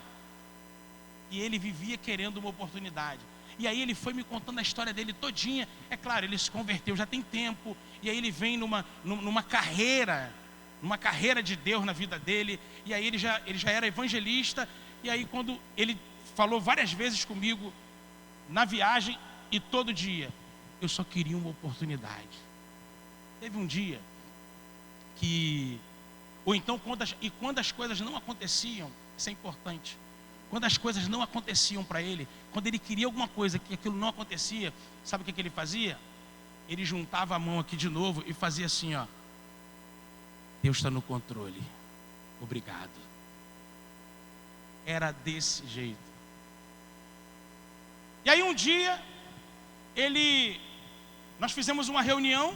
E ele vivia querendo uma oportunidade. E aí ele foi me contando a história dele todinha. É claro, ele se converteu já tem tempo. E aí ele vem numa carreira de Deus na vida dele. E aí ele já era evangelista. E aí quando ele falou várias vezes comigo, na viagem e todo dia. Eu só queria uma oportunidade. Teve um dia que, ou então quando as coisas não aconteciam, isso é importante. Quando as coisas não aconteciam para ele, quando ele queria alguma coisa que aquilo não acontecia, sabe o que ele fazia? Ele juntava a mão aqui de novo e fazia assim, ó. Deus está no controle. Obrigado. Era desse jeito. E aí um dia, nós fizemos uma reunião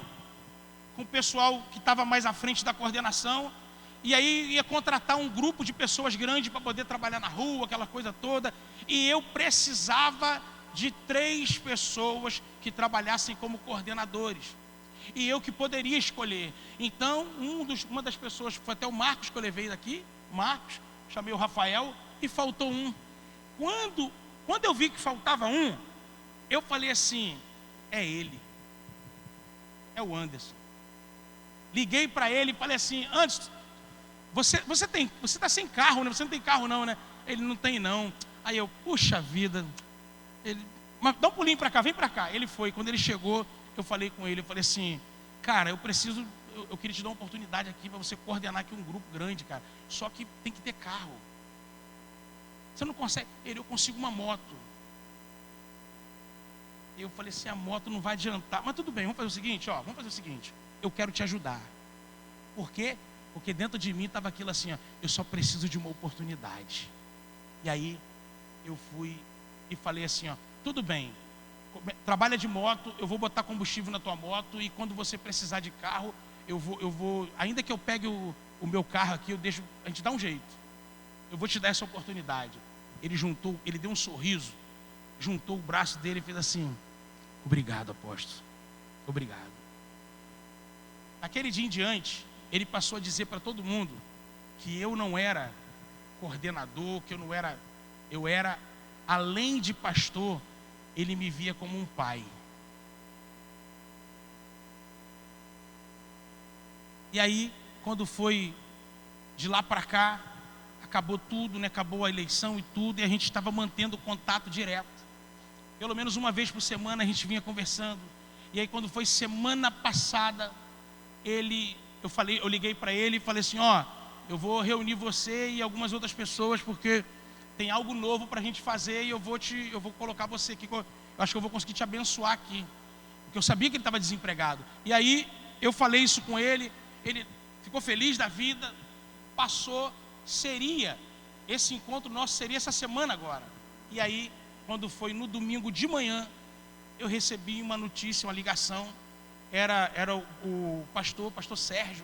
com o pessoal que estava mais à frente da coordenação, e aí ia contratar um grupo de pessoas grande para poder trabalhar na rua, aquela coisa toda, e eu precisava de 3 pessoas que trabalhassem como coordenadores, e eu que poderia escolher. Então, uma das pessoas, foi até o Marcos que eu levei daqui, Marcos, chamei o Rafael, e faltou um. Quando eu vi que faltava um, eu falei assim, é ele, é o Anderson. Liguei para ele e falei assim, Anderson, você está sem carro, né? Você não tem carro não, né? Ele não tem não. Aí eu, puxa vida, mas dá um pulinho para cá, vem para cá. Ele foi, quando ele chegou, eu falei com ele, eu falei assim, cara, eu queria te dar uma oportunidade aqui para você coordenar aqui um grupo grande, cara. Só que tem que ter carro. Você não consegue? Eu consigo uma moto. Eu falei assim, a moto não vai adiantar. Mas tudo bem, vamos fazer o seguinte, eu quero te ajudar. Por quê? Porque dentro de mim estava aquilo assim, ó, eu só preciso de uma oportunidade. E aí, eu fui e falei assim, ó, tudo bem, trabalha de moto, eu vou botar combustível na tua moto, e quando você precisar de carro, eu vou, ainda que eu pegue o meu carro aqui, a gente dá um jeito. Eu vou te dar essa oportunidade. Ele deu um sorriso, juntou o braço dele e fez assim, obrigado, apóstolo, obrigado. Naquele dia em diante, ele passou a dizer para todo mundo que eu não era coordenador, que eu era, além de pastor, ele me via como um pai. E aí, quando foi de lá para cá, acabou tudo, né? Acabou a eleição e tudo, e a gente estava mantendo contato direto. Pelo menos uma vez por semana a gente vinha conversando. E aí quando foi semana passada, eu liguei para ele e falei assim, ó, eu vou reunir você e algumas outras pessoas, porque tem algo novo para a gente fazer, e eu vou colocar você aqui, eu acho que eu vou conseguir te abençoar aqui, porque eu sabia que ele estava desempregado. E aí eu falei isso com ele ficou feliz da vida, passou. Esse encontro nosso seria essa semana agora. E aí, quando foi no domingo de manhã, eu recebi uma notícia, uma ligação. Era o pastor Sérgio,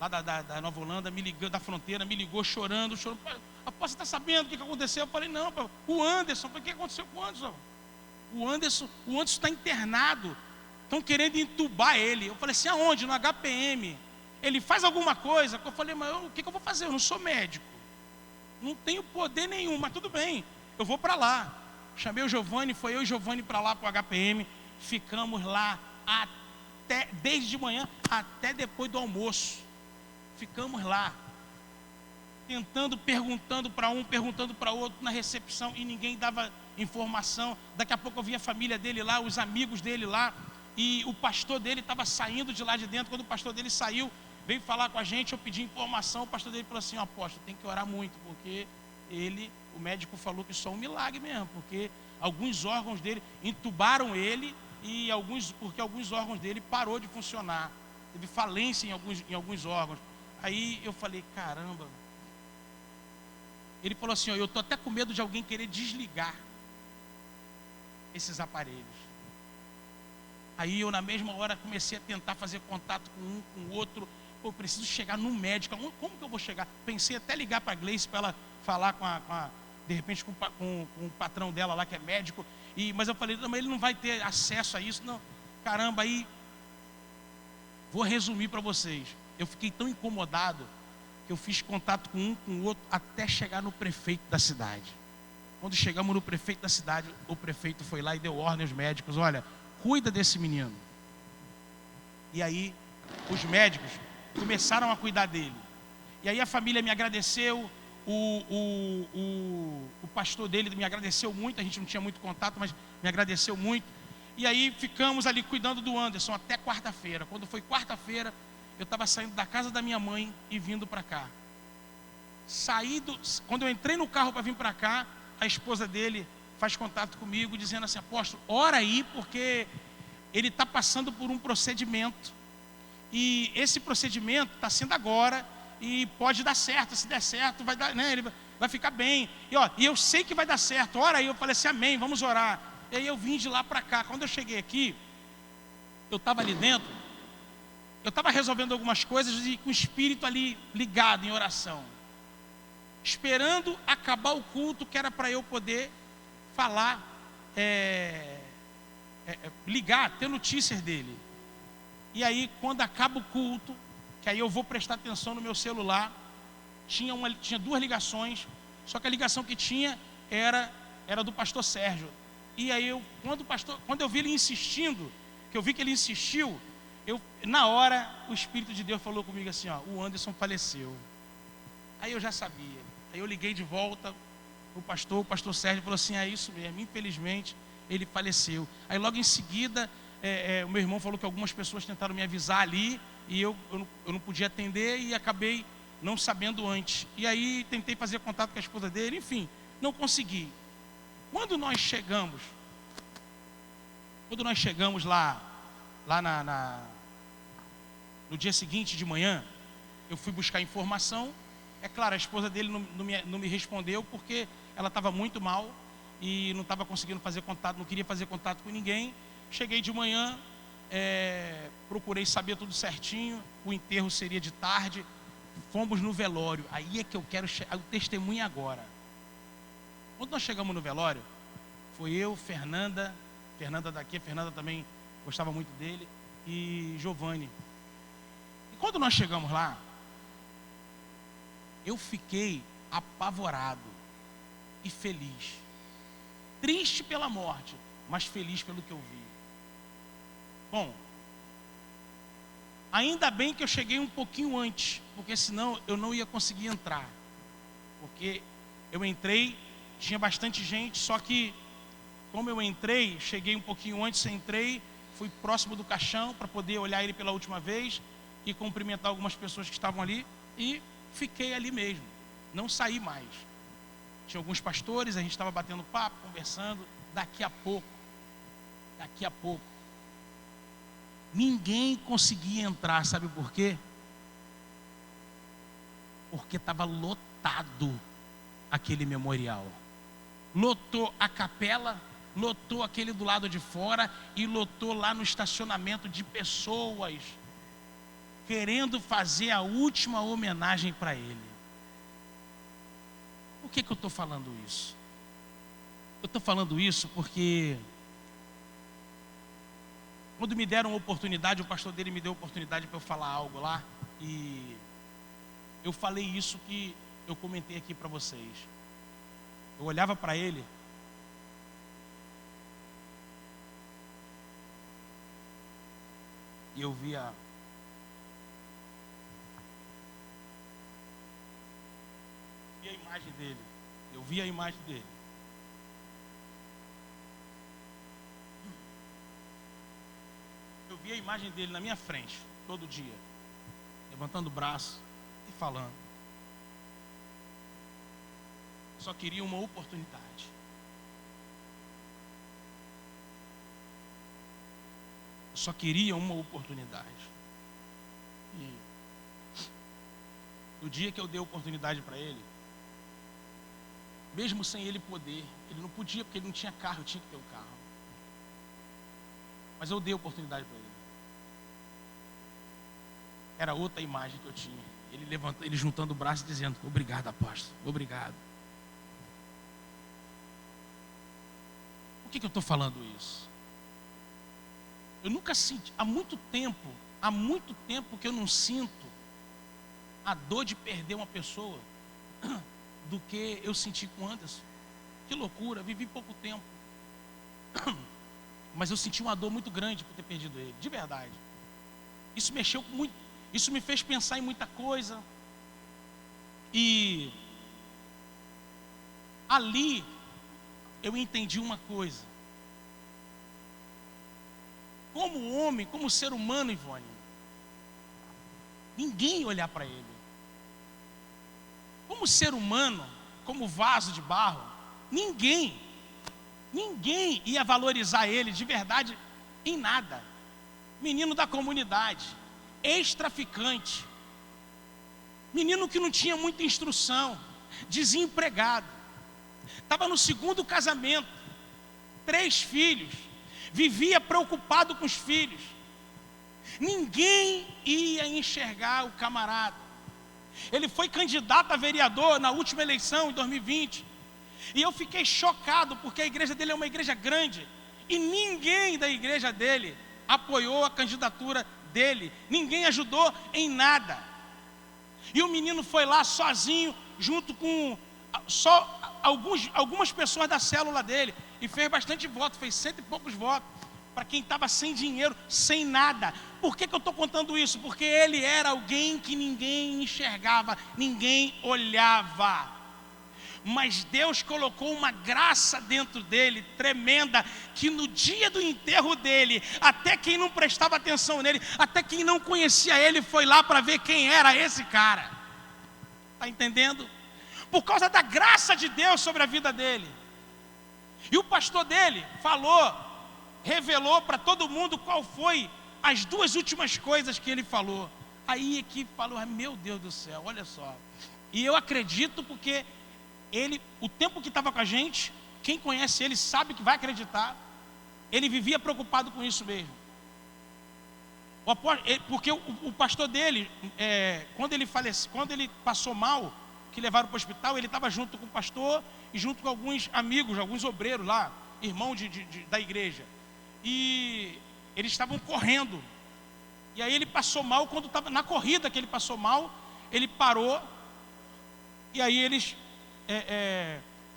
lá da Nova Holanda, me ligou, da fronteira, me ligou chorando. Apóstolo, você está sabendo o que aconteceu? Eu falei, não, o Anderson. O que aconteceu com o Anderson? O Anderson está internado, estão querendo entubar ele. Eu falei assim, aonde? No HPM. Ele faz alguma coisa? Eu falei, mas o que eu vou fazer? Eu não sou médico, não tenho poder nenhum, mas tudo bem, eu vou para lá. Chamei o Giovanni, foi eu e o Giovanni para lá, para o HPM. Ficamos lá desde de manhã até depois do almoço. Ficamos lá, perguntando para um, perguntando para outro na recepção, e ninguém dava informação. Daqui a pouco eu vi a família dele lá, os amigos dele lá, e o pastor dele estava saindo de lá de dentro. Quando o pastor dele saiu, veio falar com a gente, eu pedi informação. O pastor dele falou assim, apóstolo, tem que orar muito, porque o médico falou que só um milagre mesmo, porque alguns órgãos dele entubaram ele, e porque alguns órgãos dele parou de funcionar, teve falência em alguns órgãos. Aí eu falei, caramba. Ele falou assim, eu estou até com medo de alguém querer desligar esses aparelhos. Aí eu, na mesma hora, comecei a tentar fazer contato com um, com o outro. Eu preciso chegar no médico. Como que eu vou chegar? Pensei até ligar para a Gleice para ela falar de repente com o patrão dela lá, que é médico. Mas eu falei, não, mas ele não vai ter acesso a isso. Não. Caramba, aí vou resumir para vocês. Eu fiquei tão incomodado que eu fiz contato com um, com o outro, até chegar no prefeito da cidade. Quando chegamos no prefeito da cidade, o prefeito foi lá e deu ordem aos médicos, olha, cuida desse menino. E aí, os médicos começaram a cuidar dele. E aí a família me agradeceu, o pastor dele me agradeceu muito, a gente não tinha muito contato, mas me agradeceu muito. E aí ficamos ali cuidando do Anderson até quarta-feira. Quando foi quarta-feira, eu estava saindo da casa da minha mãe e vindo para cá. Quando eu entrei no carro para vir para cá, a esposa dele faz contato comigo, dizendo assim: apóstolo, ora aí, porque ele está passando por um procedimento. E esse procedimento está sendo agora, e pode dar certo. Se der certo, vai dar, né, ele vai ficar bem. E eu sei que vai dar certo. Ora aí, eu falei assim: amém, vamos orar. E aí eu vim de lá para cá. Quando eu cheguei aqui, eu estava ali dentro, eu estava resolvendo algumas coisas e com o espírito ali ligado em oração, esperando acabar o culto, que era para eu poder falar, ligar, ter notícias dele. E aí, quando acaba o culto, que aí eu vou prestar atenção no meu celular, tinha 2 ligações, só que a ligação que tinha era do pastor Sérgio. E aí, quando eu vi ele insistindo, que eu vi que ele insistiu, na hora, o Espírito de Deus falou comigo assim: o Anderson faleceu. Aí eu já sabia. Aí eu liguei de volta, o pastor Sérgio falou assim: é isso mesmo, infelizmente ele faleceu. Aí logo em seguida, o meu irmão falou que algumas pessoas tentaram me avisar ali, e eu não podia atender, e acabei não sabendo antes. E aí tentei fazer contato com a esposa dele, enfim, não consegui. Quando nós chegamos lá no dia seguinte de manhã, eu fui buscar informação. É claro, a esposa dele não me respondeu, porque ela estava muito mal e não estava conseguindo fazer contato, não queria fazer contato com ninguém. Cheguei de manhã, procurei saber tudo certinho, o enterro seria de tarde, fomos no velório. Aí é que eu quero o testemunho agora. Quando nós chegamos no velório, foi eu, Fernanda daqui, a Fernanda também gostava muito dele, e Giovanni. E quando nós chegamos lá, eu fiquei apavorado e feliz. Triste pela morte, mas feliz pelo que eu vi. Bom, ainda bem que eu cheguei um pouquinho antes, porque senão eu não ia conseguir entrar. Porque eu entrei, tinha bastante gente, só que como eu entrei, cheguei um pouquinho antes, fui próximo do caixão para poder olhar ele pela última vez e cumprimentar algumas pessoas que estavam ali, e fiquei ali mesmo, não saí mais. Tinha alguns pastores, a gente estava batendo papo, conversando. Daqui a pouco, ninguém conseguia entrar, sabe por quê? Porque estava lotado aquele memorial. Lotou a capela, lotou aquele do lado de fora, e lotou lá no estacionamento de pessoas querendo fazer a última homenagem para ele. Por que eu estou falando isso? Eu estou falando isso porque quando me deram uma oportunidade, o pastor dele me deu a oportunidade para eu falar algo lá, e eu falei isso que eu comentei aqui para vocês. Eu olhava para ele e eu via a imagem dele. Eu via a imagem dele. Eu via a imagem dele na minha frente, todo dia, levantando o braço e falando. Só queria uma oportunidade. Só queria uma oportunidade. E no dia que eu dei a oportunidade para ele, mesmo sem ele poder, ele não podia porque ele não tinha carro, eu tinha que ter um carro. Mas eu dei a oportunidade para ele. Era outra imagem que eu tinha. Ele juntando o braço e dizendo: obrigado, apóstolo, obrigado. Por que eu estou falando isso? Eu nunca senti, há muito tempo que eu não sinto a dor de perder uma pessoa do que eu senti com o Anderson. Que loucura, vivi pouco tempo, mas eu senti uma dor muito grande por ter perdido ele, de verdade. Isso mexeu muito, isso me fez pensar em muita coisa. E Ali eu entendi uma coisa. Como homem, como ser humano, Ivone, ninguém ia olhar para ele. Como ser humano, como vaso de barro, ninguém ia valorizar ele de verdade em nada. Menino da comunidade, ex-traficante, menino que não tinha muita instrução, desempregado, estava no segundo casamento, 3 filhos, vivia preocupado com os filhos. Ninguém ia enxergar o camarada. Ele foi candidato a vereador na última eleição, em 2020. E eu fiquei chocado, porque a igreja dele é uma igreja grande. E ninguém da igreja dele apoiou a candidatura dele. Ninguém ajudou em nada. E o menino foi lá sozinho, junto com só algumas pessoas da célula dele. E fez bastante voto, fez 100 e poucos votos. Para quem estava sem dinheiro, sem nada. Por que eu estou contando isso? Porque ele era alguém que ninguém enxergava, ninguém olhava. Mas Deus colocou uma graça dentro dele, tremenda, que no dia do enterro dele, até quem não prestava atenção nele, até quem não conhecia ele, foi lá para ver quem era esse cara. Está entendendo? Por causa da graça de Deus sobre a vida dele. E o pastor dele revelou para todo mundo qual foi as 2 últimas coisas que ele falou. Aí a equipe falou: meu Deus do céu, olha só. E eu acredito porque ele, o tempo que estava com a gente, quem conhece ele sabe que vai acreditar. Ele vivia preocupado com isso mesmo. Porque o pastor dele, quando ele passou mal, que levaram para o hospital, ele estava junto com o pastor e junto com alguns amigos, alguns obreiros lá, irmão da igreja. E eles estavam correndo. E aí ele passou mal. Quando estava na corrida que ele passou mal, ele parou. E aí eles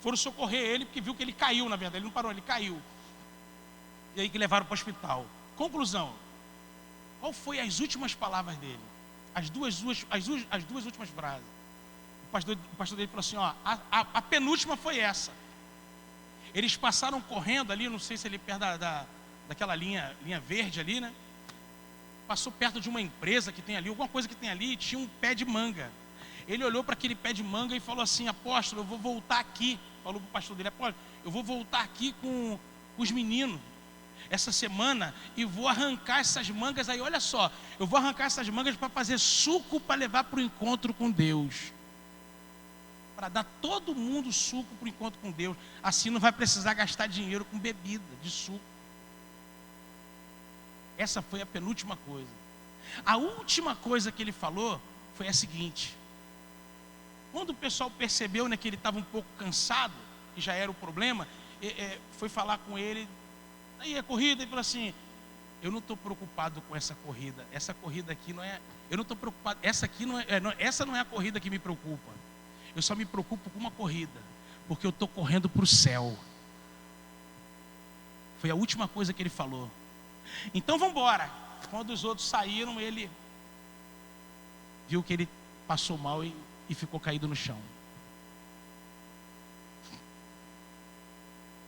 foram socorrer ele, porque viu que ele caiu, na verdade. Ele não parou, ele caiu. E aí que levaram para o hospital. Conclusão: qual foi as últimas palavras dele? As duas últimas frases. O pastor dele falou assim: a penúltima foi essa. Eles passaram correndo ali, não sei se ali perto daquela linha verde ali, né? Passou perto de uma empresa que tem ali, alguma coisa que tem ali, e tinha um pé de manga. Ele olhou para aquele pé de manga e falou assim: apóstolo, eu vou voltar aqui. Falou para o pastor dele: apóstolo, eu vou voltar aqui com os meninos essa semana e vou arrancar essas mangas aí. Olha só, eu vou arrancar essas mangas para fazer suco para levar para o encontro com Deus. Para dar todo mundo suco para o encontro com Deus. Assim não vai precisar gastar dinheiro com bebida, de suco. Essa foi a penúltima coisa. A última coisa que ele falou foi a seguinte: quando o pessoal percebeu, né, que ele estava um pouco cansado, que já era o problema, foi falar com ele. Aí a corrida, ele falou assim: eu não estou preocupado com essa corrida. Essa corrida aqui não é. Eu não estou preocupado. Essa aqui essa não é a corrida que me preocupa. Eu só me preocupo com uma corrida, porque eu estou correndo para o céu. Foi a última coisa que ele falou. Então vamos embora. Quando os outros saíram, ele viu que ele passou mal e ficou caído no chão.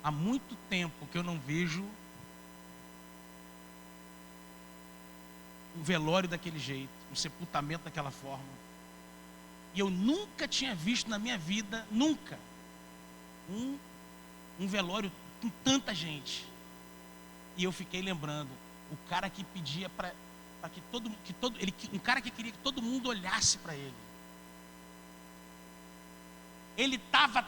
Há muito tempo que eu não vejo um velório daquele jeito, um sepultamento daquela forma. E eu nunca tinha visto na minha vida, nunca, um velório com tanta gente. E eu fiquei lembrando, o cara que pedia para que um cara que queria que todo mundo olhasse para ele. Ele estava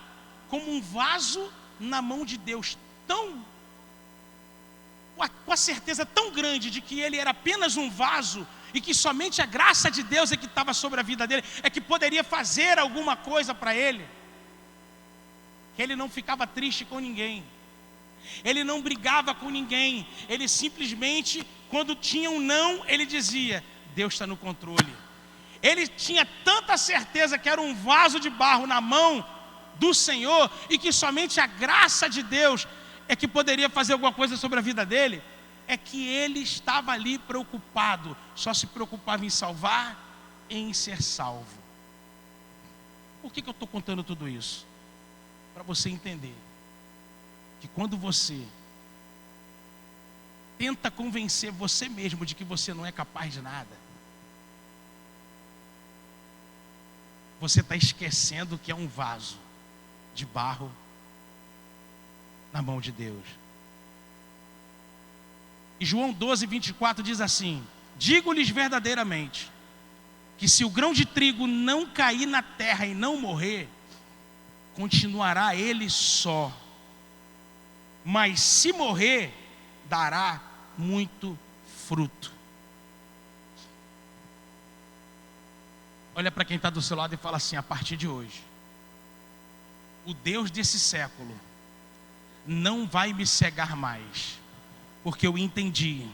como um vaso na mão de Deus, com a certeza tão grande de que ele era apenas um vaso e que somente a graça de Deus é que estava sobre a vida dele, é que poderia fazer alguma coisa para ele, que ele não ficava triste com ninguém, ele não brigava com ninguém, ele simplesmente, quando tinha um não, ele dizia: Deus está no controle. Ele tinha tanta certeza que era um vaso de barro na mão do Senhor e que somente a graça de Deus é que poderia fazer alguma coisa sobre a vida dele, é que ele estava ali preocupado, só se preocupava em salvar e em ser salvo. Por que eu estou contando tudo isso? para você entender que quando você tenta convencer você mesmo de que você não é capaz de nada, você está esquecendo que é um vaso de barro na mão de Deus. E João 12:24 diz assim: digo-lhes verdadeiramente, que se o grão de trigo não cair na terra e não morrer, continuará ele só, mas se morrer, dará muito fruto. Olha para quem está do seu lado e fala assim: a partir de hoje, o Deus desse século não vai me cegar mais, porque eu entendi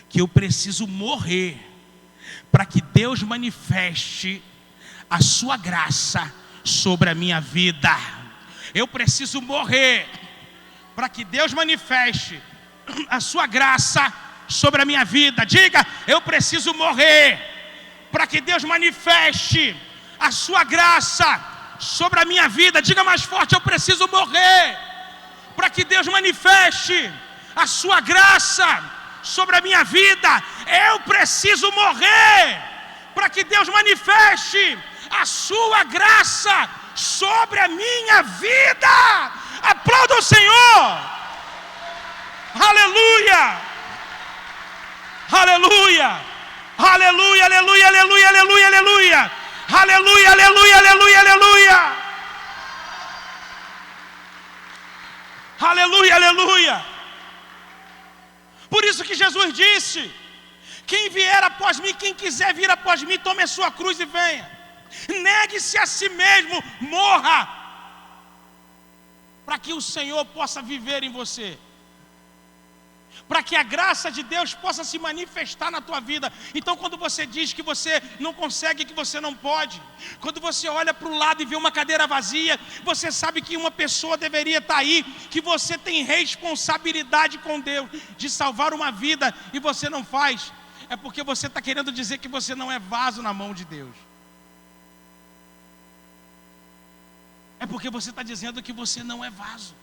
que eu preciso morrer para que Deus manifeste a sua graça sobre a minha vida. Eu preciso morrer para que Deus manifeste a sua graça sobre a minha vida. Diga: eu preciso morrer para que Deus manifeste a sua graça sobre a minha vida. Diga mais forte: eu preciso morrer para que Deus manifeste a sua graça sobre a minha vida. Eu preciso morrer para que Deus manifeste a sua graça sobre a minha vida. Aplauda o Senhor. Aleluia, aleluia, aleluia, aleluia, aleluia, aleluia, aleluia, aleluia, aleluia, aleluia, aleluia, aleluia, aleluia. Por isso que Jesus disse: quem vier após mim, quem quiser vir após mim, tome a sua cruz e venha. Negue-se a si mesmo, morra, para que o Senhor possa viver em você, para que a graça de Deus possa se manifestar na tua vida. Então, quando você diz que você não consegue, que você não pode, quando você olha para o lado e vê uma cadeira vazia, você sabe que uma pessoa deveria estar aí, que você tem responsabilidade com Deus de salvar uma vida e você não faz, é porque você está querendo dizer que você não é vaso na mão de Deus. É porque você está dizendo que você não é vaso.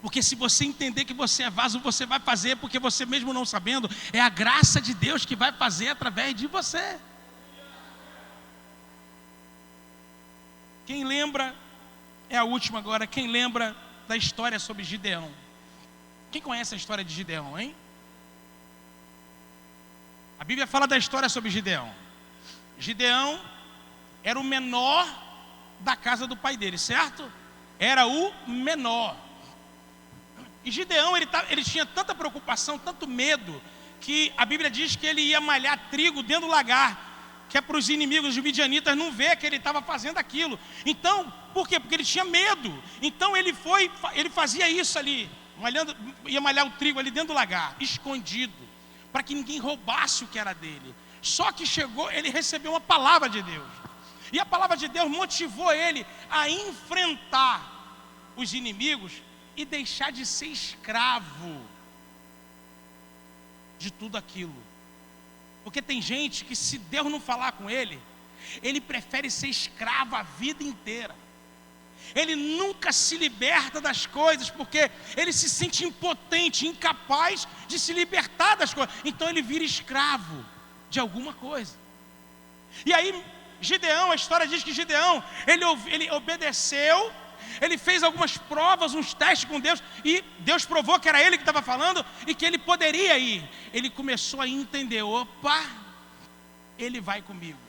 Porque se você entender que você é vaso, você vai fazer, porque você mesmo não sabendo, é a graça de Deus que vai fazer através de você. Quem lembra, é a última agora, quem lembra da história sobre Gideão? Quem conhece a história de Gideão, hein? A Bíblia fala da história sobre Gideão. Gideão era o menor da casa do pai dele, certo? Era o menor. E Gideão, ele tinha tanta preocupação, tanto medo, que a Bíblia diz que ele ia malhar trigo dentro do lagar, que é para os inimigos dos midianitas não ver que ele estava fazendo aquilo. Então, por quê? Porque ele tinha medo. Então ele fazia isso ali, ia malhar o trigo ali dentro do lagar, escondido, para que ninguém roubasse o que era dele. Só que ele recebeu uma palavra de Deus. E a palavra de Deus motivou ele a enfrentar os inimigos e deixar de ser escravo de tudo aquilo. Porque tem gente que, se Deus não falar com ele prefere ser escravo a vida inteira. Ele nunca se liberta das coisas, porque ele se sente impotente, incapaz de se libertar das coisas. Então ele vira escravo de alguma coisa. E aí Gideão, a história diz que Gideão, ele obedeceu, ele fez algumas provas, uns testes com Deus, e Deus provou que era ele que estava falando e que ele poderia ir. Ele começou a entender: opa, ele vai comigo.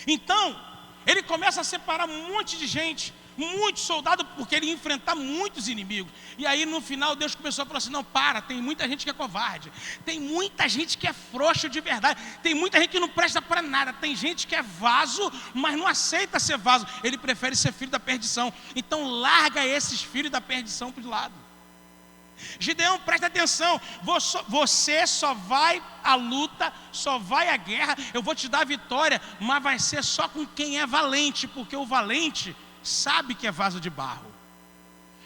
Então, ele começa a separar um monte de gente, muitos soldados, porque ele ia enfrentar muitos inimigos. E aí no final Deus começou a falar assim: não, tem muita gente que é covarde, tem muita gente que é frouxo de verdade, tem muita gente que não presta para nada, tem gente que é vaso, mas não aceita ser vaso, ele prefere ser filho da perdição. Então larga esses filhos da perdição para o lado. Gideão, presta atenção, você só vai à luta, só vai à guerra, eu vou te dar a vitória, mas vai ser só com quem é valente, porque o valente sabe que é vaso de barro.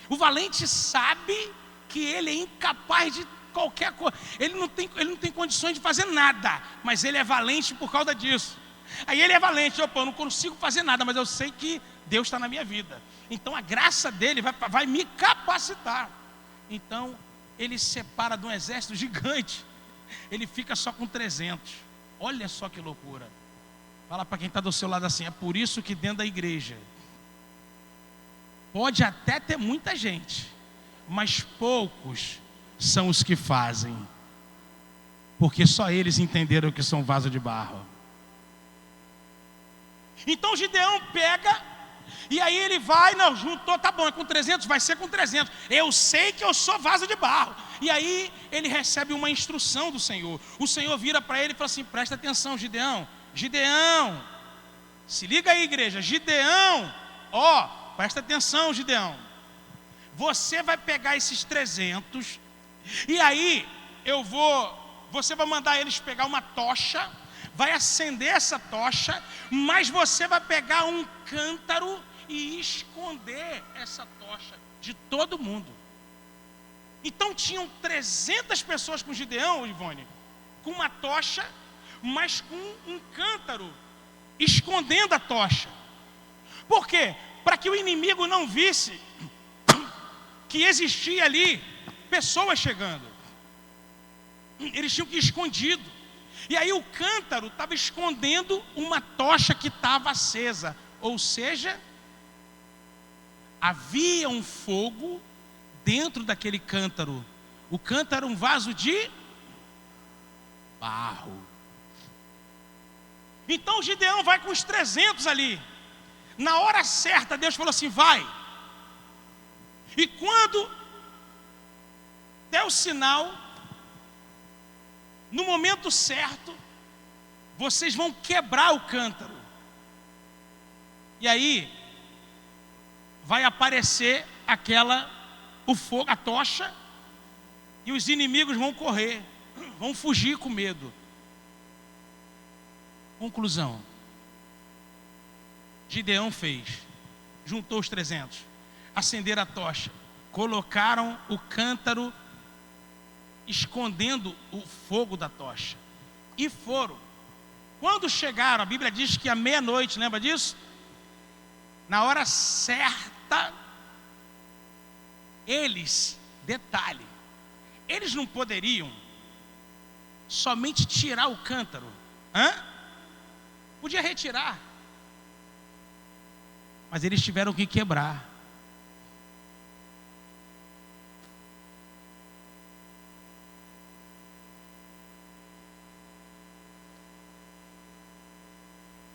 O valente sabe que ele é incapaz de qualquer coisa, ele não tem condições de fazer nada, mas ele é valente por causa disso. Aí ele é valente, opa, eu não consigo fazer nada, mas eu sei que Deus está na minha vida. Então a graça dele vai me capacitar. Então ele separa de um exército gigante. Ele fica só com 300. Olha só que loucura. Fala para quem está do seu lado assim: é por isso que dentro da igreja pode até ter muita gente, mas poucos são os que fazem, porque só eles entenderam que são vaso de barro. Então Gideão pega, e aí ele vai, não, juntou, tá bom, é com 300, vai ser com 300. Eu sei que eu sou vaso de barro. E aí ele recebe uma instrução do Senhor. O Senhor vira para ele e fala assim: presta atenção, Gideão. Gideão, se liga aí, igreja. Gideão, ó, presta atenção, Gideão. Você vai pegar esses 300, e aí você vai mandar eles pegar uma tocha, vai acender essa tocha, mas você vai pegar um cântaro e esconder essa tocha de todo mundo. Então tinham 300 pessoas com Gideão, Ivone, com uma tocha, mas com um cântaro escondendo a tocha. Por quê? Para que o inimigo não visse que existia ali pessoas chegando. Eles tinham que ir escondido. E aí o cântaro estava escondendo uma tocha que estava acesa. Ou seja, havia um fogo dentro daquele cântaro. O cântaro era um vaso de barro. Então Gideão vai com os 300 ali. Na hora certa Deus falou assim: vai. E quando der o sinal, no momento certo, vocês vão quebrar o cântaro. E aí vai aparecer o fogo, a tocha, e os inimigos vão correr, vão fugir com medo. Conclusão: Gideão juntou os 300, acenderam a tocha, colocaram o cântaro escondendo o fogo da tocha, e foram. Quando chegaram, a Bíblia diz que à meia-noite, lembra disso? Na hora certa, detalhe, eles não poderiam somente tirar o cântaro, podia retirar, mas eles tiveram que quebrar.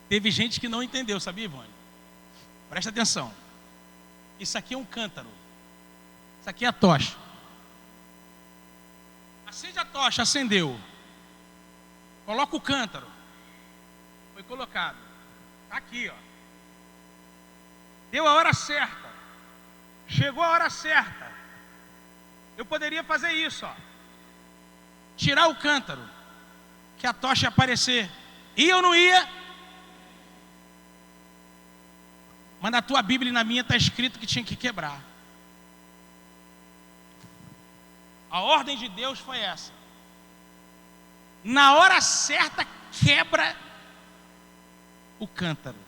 Teve gente que não entendeu, sabia, Ivone? Presta atenção. Isso aqui é um cântaro. Isso aqui é a tocha. Acende a tocha, acendeu. Coloca o cântaro. Foi colocado. Está aqui, ó. Deu a hora certa. Chegou a hora certa. Eu poderia fazer isso, ó. Tirar o cântaro, que a tocha ia aparecer. Ia ou não ia? Mas na tua Bíblia e na minha está escrito que tinha que quebrar. A ordem de Deus foi essa. Na hora certa, quebra o cântaro.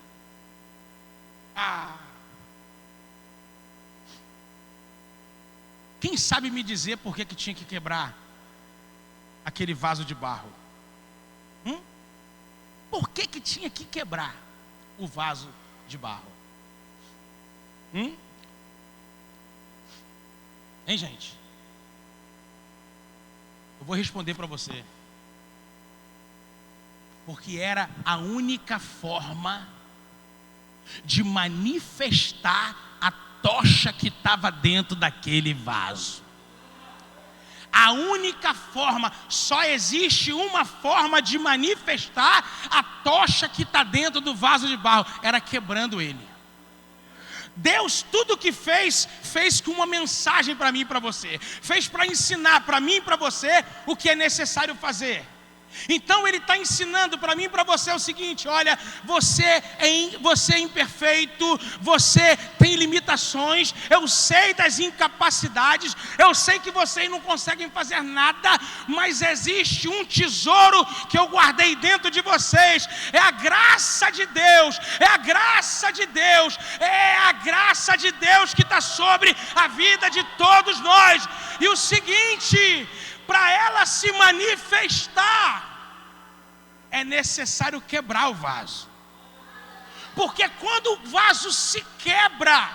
Quem sabe me dizer por que tinha que quebrar aquele vaso de barro? Por que tinha que quebrar o vaso de barro? Hein, gente? Eu vou responder para você. Porque era a única forma de manifestar a tocha que estava dentro daquele vaso. A única forma, só existe uma forma de manifestar a tocha que está dentro do vaso de barro, era quebrando ele. Deus, tudo que fez com uma mensagem para mim e para você. Fez para ensinar para mim e para você o que é necessário fazer. Então ele está ensinando para mim e para você o seguinte: olha, você é imperfeito, você tem limitações, eu sei das incapacidades, eu sei que vocês não conseguem fazer nada, mas existe um tesouro que eu guardei dentro de vocês, é a graça de Deus, é a graça de Deus, é a graça de Deus que está sobre a vida de todos nós. E o seguinte, para ela se manifestar, é necessário quebrar o vaso. Porque quando o vaso se quebra,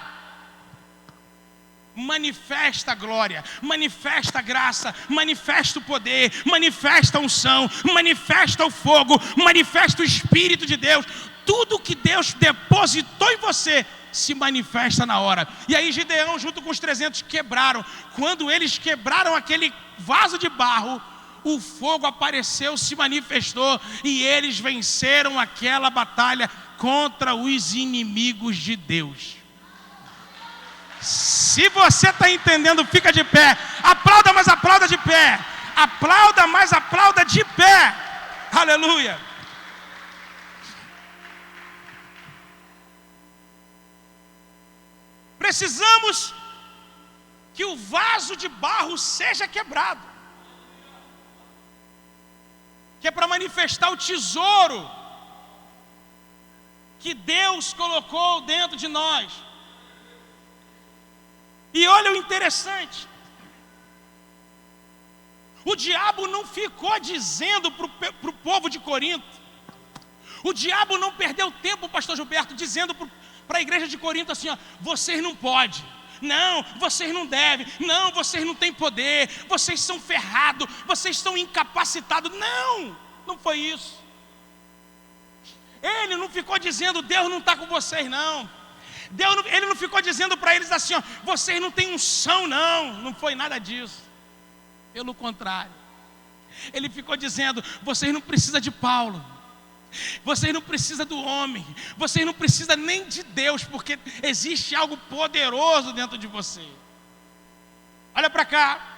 manifesta a glória, manifesta a graça, manifesta o poder, manifesta a unção, manifesta o fogo, manifesta o Espírito de Deus. Tudo que Deus depositou em você se manifesta na hora. E aí Gideão junto com os 300 quebraram. Quando eles quebraram aquele vaso de barro, o fogo apareceu, se manifestou, e eles venceram aquela batalha contra os inimigos de Deus. Se você está entendendo, fica de pé. Aplauda, mas aplauda de pé. Aplauda, mas aplauda de pé. Aleluia. Precisamos que o vaso de barro seja quebrado, que é para manifestar o tesouro que Deus colocou dentro de nós. E olha o interessante, o diabo não ficou dizendo para o povo de Corinto, o diabo não perdeu tempo, pastor Gilberto, dizendo para a igreja de Corinto assim, ó, vocês não podem, não, vocês não devem, não, vocês não têm poder, vocês são ferrados, vocês são incapacitados. Não foi isso. Ele não ficou dizendo, Deus não está com vocês, não. Ele não ficou dizendo para eles assim, ó, vocês não têm unção, não foi nada disso. Pelo contrário, ele ficou dizendo, vocês não precisam de Paulo, vocês não precisam do homem, vocês não precisam nem de Deus, porque existe algo poderoso dentro de você. Olha para cá.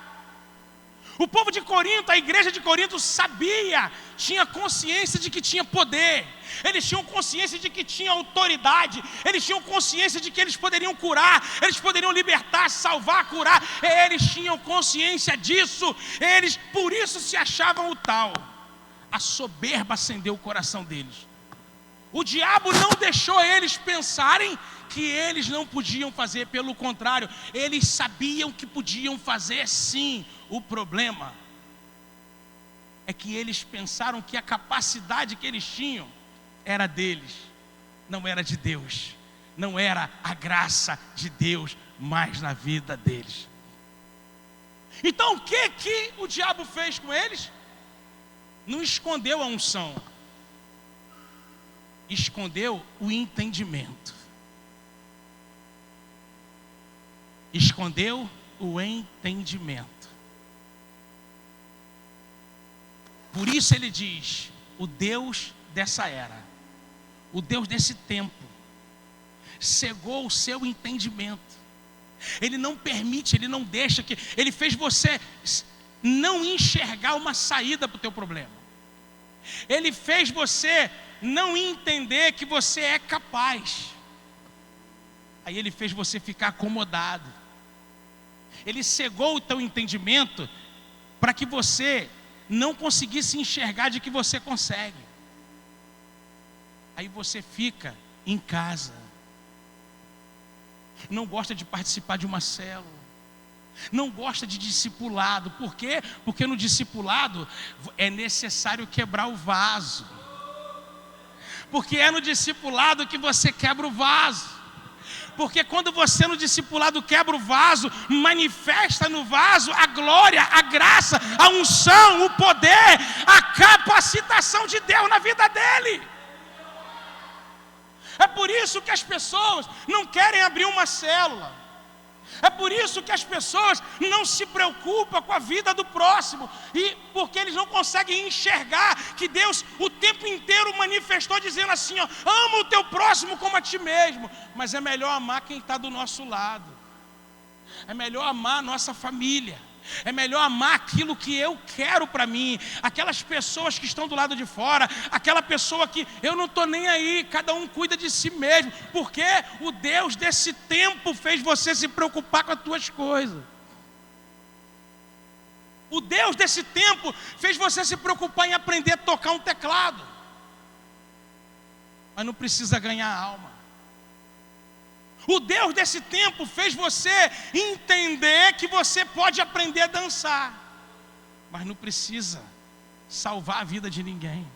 O povo de Corinto, a igreja de Corinto sabia, tinha consciência de que tinha poder, eles tinham consciência de que tinha autoridade, eles tinham consciência de que eles poderiam curar, eles poderiam libertar, salvar, curar, eles tinham consciência disso, eles por isso se achavam o tal. A soberba acendeu o coração deles. O diabo não deixou eles pensarem que eles não podiam fazer, pelo contrário, eles sabiam que podiam fazer sim. O problema é que eles pensaram que a capacidade que eles tinham era deles, não era de Deus, não era a graça de Deus mais na vida deles. Então o que o diabo fez com eles? Não escondeu a unção, escondeu o entendimento. Escondeu o entendimento. Por isso ele diz, o Deus dessa era, o Deus desse tempo, cegou o seu entendimento. Ele não permite, ele não deixa que, ele fez você não enxergar uma saída para o teu problema. Ele fez você não entender que você é capaz. Aí ele fez você ficar acomodado. Ele cegou o teu entendimento para que você não conseguisse enxergar de que você consegue. Aí você fica em casa, não gosta de participar de uma célula, não gosta de discipulado. Por quê? Porque no discipulado é necessário quebrar o vaso, porque é no discipulado que você quebra o vaso. Porque quando você no discipulado quebra o vaso, manifesta no vaso a glória, a graça, a unção, o poder, a capacitação de Deus na vida dele. É por isso que as pessoas não querem abrir uma célula. É por isso que as pessoas não se preocupam com a vida do próximo, e porque eles não conseguem enxergar que Deus o tempo inteiro manifestou dizendo assim, ó, ama o teu próximo como a ti mesmo. Mas é melhor amar quem está do nosso lado, é melhor amar a nossa família, É melhor amar aquilo que eu quero para mim. Aquelas pessoas que estão do lado de fora, aquela pessoa que eu não estou nem aí, cada um cuida de si mesmo. Porque o Deus desse tempo fez você se preocupar com as tuas coisas. O Deus desse tempo fez você se preocupar em aprender a tocar um teclado. Mas não precisa ganhar alma. O Deus desse tempo fez você entender que você pode aprender a dançar, mas não precisa salvar a vida de ninguém.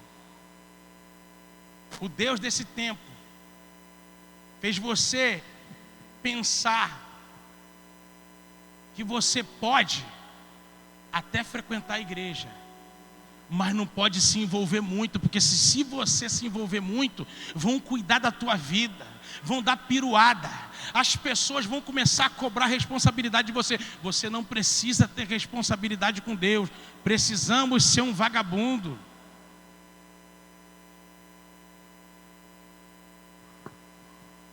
O Deus desse tempo fez você pensar que você pode até frequentar a igreja, mas não pode se envolver muito, porque se você se envolver muito, vão cuidar da tua vida, vão dar piruada, as pessoas vão começar a cobrar responsabilidade de você. Você não precisa ter responsabilidade com Deus, precisamos ser um vagabundo.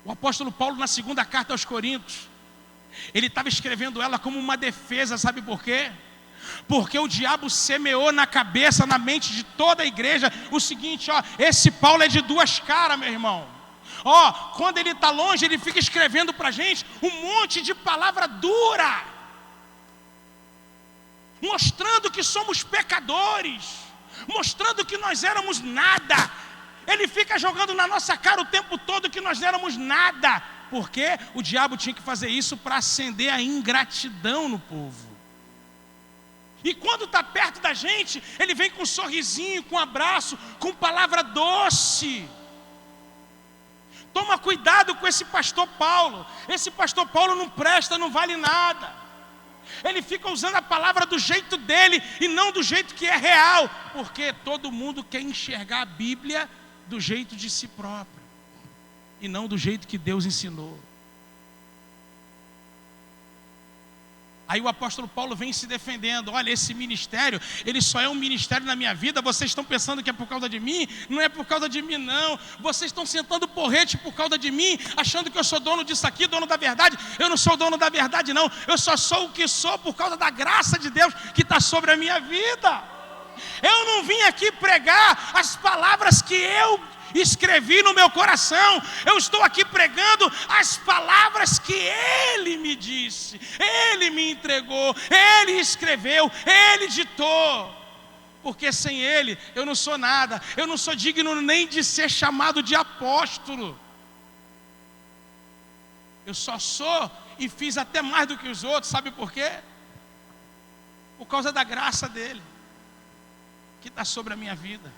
O apóstolo Paulo, na segunda carta aos Coríntios, ele estava escrevendo ela como uma defesa, sabe por quê? Porque o diabo semeou na cabeça, na mente de toda a igreja o seguinte: esse Paulo é de duas caras, meu irmão. Quando ele está longe, ele fica escrevendo para a gente um monte de palavra dura, mostrando que somos pecadores, mostrando que nós éramos nada. Ele fica jogando na nossa cara o tempo todo que nós éramos nada, porque o diabo tinha que fazer isso para acender a ingratidão no povo. E quando está perto da gente, ele vem com um sorrisinho, com um abraço, com palavra doce. Toma cuidado com esse pastor Paulo. Esse pastor Paulo não presta, não vale nada. Ele fica usando a palavra do jeito dele e não do jeito que é real, porque todo mundo quer enxergar a Bíblia do jeito de si próprio e não do jeito que Deus ensinou. Aí o apóstolo Paulo vem se defendendo: olha, esse ministério, ele só é um ministério na minha vida. Vocês estão pensando que é por causa de mim? Não é por causa de mim, não. Vocês estão sentando porrete por causa de mim, achando que eu sou dono disso aqui, dono da verdade. Eu não sou dono da verdade, não. Eu só sou o que sou por causa da graça de Deus que está sobre a minha vida. Eu não vim aqui pregar as palavras que eu escrevi no meu coração. Eu estou aqui pregando as palavras que Ele me disse, Ele me entregou, Ele escreveu, Ele ditou. Porque sem Ele eu não sou nada. Eu não sou digno nem de ser chamado de apóstolo. Eu só sou e fiz até mais do que os outros. Sabe por quê? Por causa da graça dEle que está sobre a minha vida.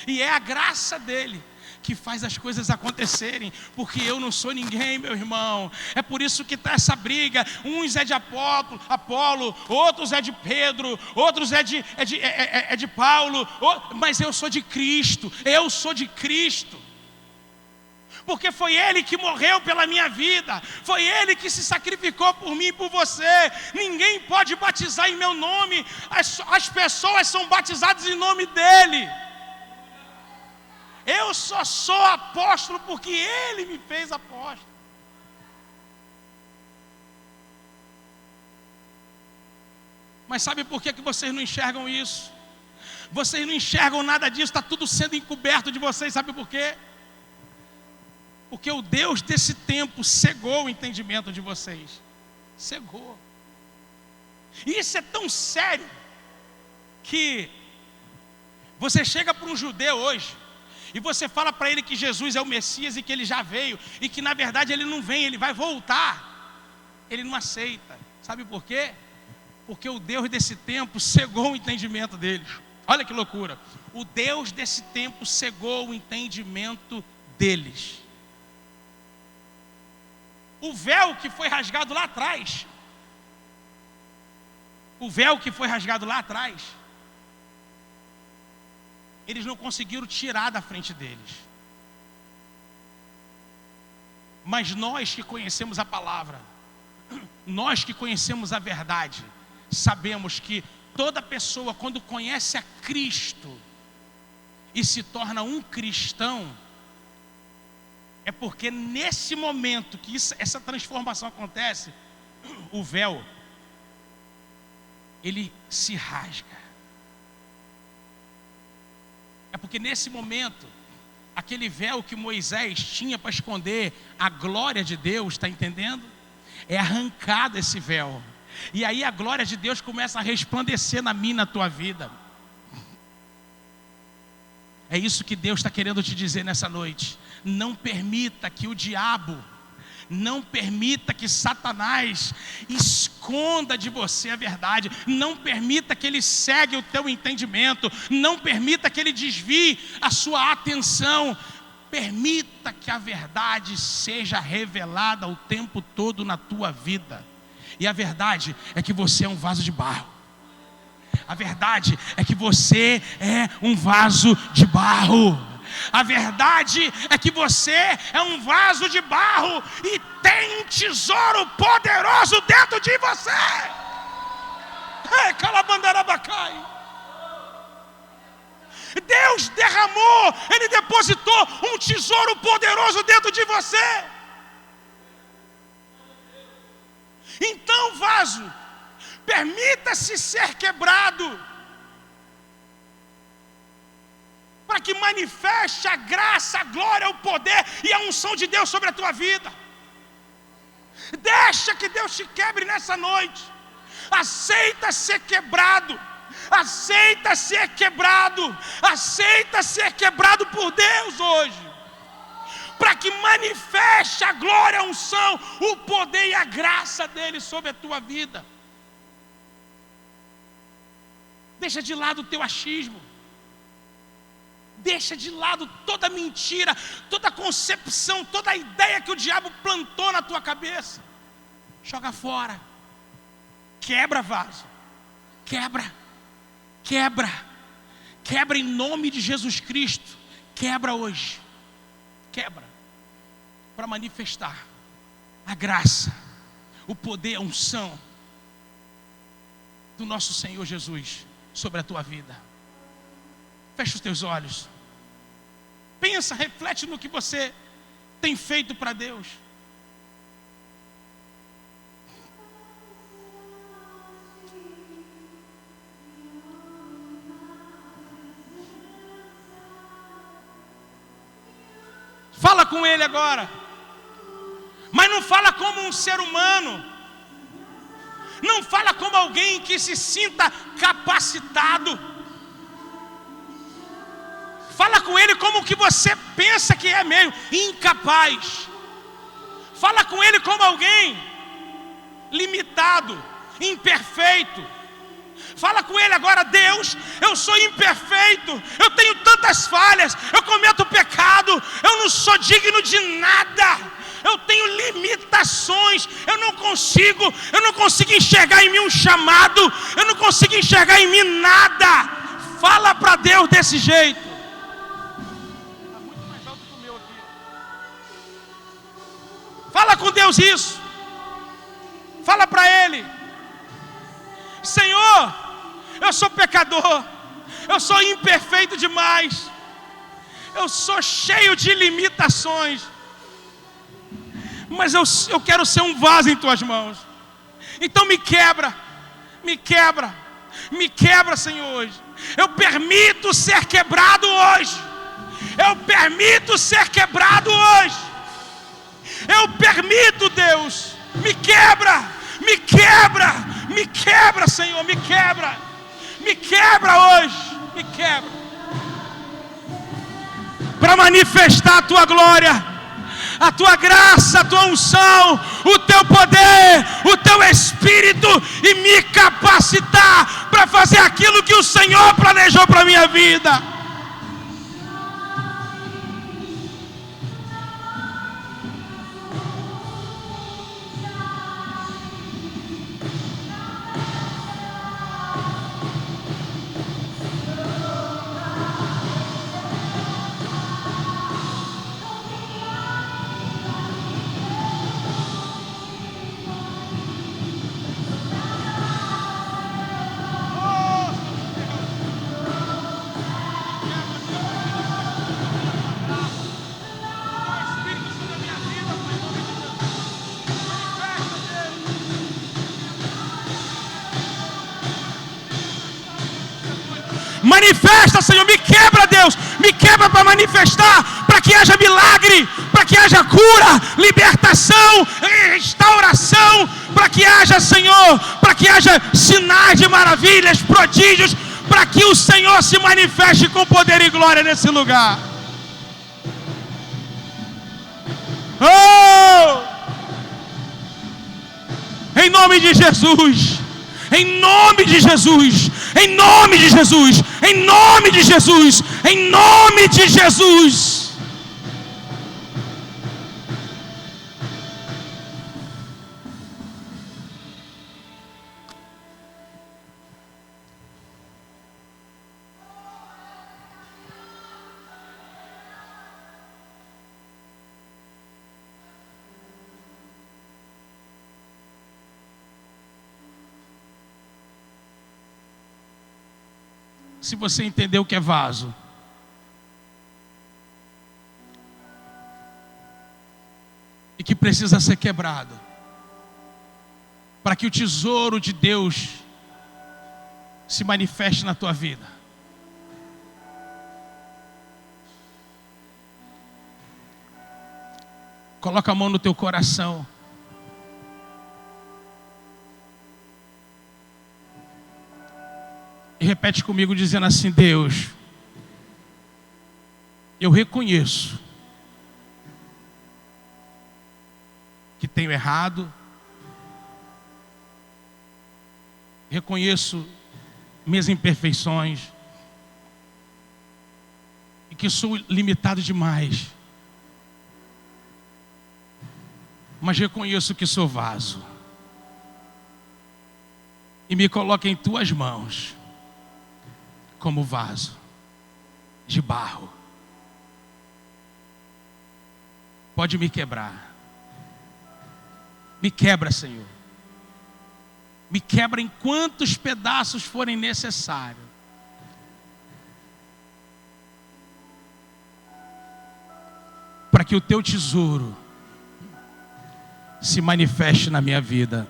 E é a graça dele que faz as coisas acontecerem, porque eu não sou ninguém, meu irmão. É por isso que está essa briga. Uns é de Apolo, outros é de Pedro, outros é de Paulo, mas eu sou de Cristo. Eu sou de Cristo, porque foi Ele que morreu pela minha vida, foi Ele que se sacrificou por mim e por você. Ninguém pode batizar em meu nome, as pessoas são batizadas em nome dEle. Eu só sou apóstolo porque Ele me fez apóstolo. Mas sabe por que vocês não enxergam isso? Vocês não enxergam nada disso, está tudo sendo encoberto de vocês. Sabe por quê? Porque o Deus desse tempo cegou o entendimento de vocês. Cegou. E isso é tão sério que você chega para um judeu hoje e você fala para ele que Jesus é o Messias e que ele já veio, e que na verdade ele não vem, ele vai voltar. Ele não aceita. Sabe por quê? Porque o Deus desse tempo cegou o entendimento deles. Olha que loucura. O Deus desse tempo cegou o entendimento deles. O véu que foi rasgado lá atrás, eles não conseguiram tirar da frente deles. Mas nós que conhecemos a palavra, nós que conhecemos a verdade, sabemos que toda pessoa, quando conhece a Cristo e se torna um cristão, é porque nesse momento que essa transformação acontece, o véu ele se rasga. É porque nesse momento, aquele véu que Moisés tinha para esconder a glória de Deus, está entendendo? É arrancado esse véu. E aí a glória de Deus começa a resplandecer na minha e na tua vida. É isso que Deus está querendo te dizer nessa noite. Não permita que o diabo, não permita que Satanás esconda de você a verdade. Não permita que ele cegue o teu entendimento. Não permita que ele desvie a sua atenção. Permita que a verdade seja revelada o tempo todo na tua vida. E a verdade é que você é um vaso de barro. A verdade é que você é um vaso de barro. A verdade é que você é um vaso de barro e tem um tesouro poderoso dentro de você. Calabandarabacai. Deus derramou, Ele depositou um tesouro poderoso dentro de você. Então, vaso, permita-se ser quebrado, para que manifeste a graça, a glória, o poder e a unção de Deus sobre a tua vida. Deixa que Deus te quebre nessa noite. Aceita ser quebrado. Aceita ser quebrado. Aceita ser quebrado por Deus hoje, para que manifeste a glória, a unção, o poder e a graça dele sobre a tua vida. Deixa de lado o teu achismo. Deixa de lado toda mentira, toda concepção, toda ideia que o diabo plantou na tua cabeça. Joga fora. Quebra, vaso. Quebra. Quebra. Quebra em nome de Jesus Cristo. Quebra hoje. Quebra. Para manifestar a graça, o poder, a unção do nosso Senhor Jesus sobre a tua vida. Fecha os teus olhos. Pensa, reflete no que você tem feito para Deus. Fala com Ele agora. Mas não fala como um ser humano. Não fala como alguém que se sinta capacitado. Fala com Ele como que você pensa que é mesmo, incapaz. Fala com Ele como alguém limitado, imperfeito. Fala com Ele agora: Deus, eu sou imperfeito, eu tenho tantas falhas, eu cometo pecado, eu não sou digno de nada, eu tenho limitações, eu não consigo enxergar em mim um chamado, eu não consigo enxergar em mim nada. Fala para Deus desse jeito. Fala com Deus isso. Fala para Ele: Senhor, eu sou pecador, eu sou imperfeito demais, eu sou cheio de limitações, mas eu quero ser um vaso em Tuas mãos. Então me quebra, Senhor, hoje. Eu permito ser quebrado hoje. Eu permito ser quebrado hoje. Eu permito, Deus, me quebra, Senhor, me quebra hoje, me quebra, para manifestar a Tua glória, a Tua graça, a Tua unção, o Teu poder, o Teu Espírito, e me capacitar para fazer aquilo que o Senhor planejou para a minha vida. Manifesta, Senhor, me quebra, Deus, me quebra para manifestar, para que haja milagre, para que haja cura, libertação, restauração, para que haja, Senhor, para que haja sinais de maravilhas, prodígios, para que o Senhor se manifeste com poder e glória nesse lugar. Oh! Em nome de Jesus, em nome de Jesus, em nome de Jesus, em nome de Jesus, em nome de Jesus. Se você entender o que é vaso, e que precisa ser quebrado, para que o tesouro de Deus se manifeste na tua vida. Coloca a mão no teu coração. E repete comigo dizendo assim: Deus, eu reconheço que tenho errado, reconheço minhas imperfeições e que sou limitado demais, mas reconheço que sou vaso e me coloca em tuas mãos como vaso de barro. Pode me quebrar. Me quebra, Senhor. Me quebra em quantos pedaços forem necessários. Para que o teu tesouro se manifeste na minha vida.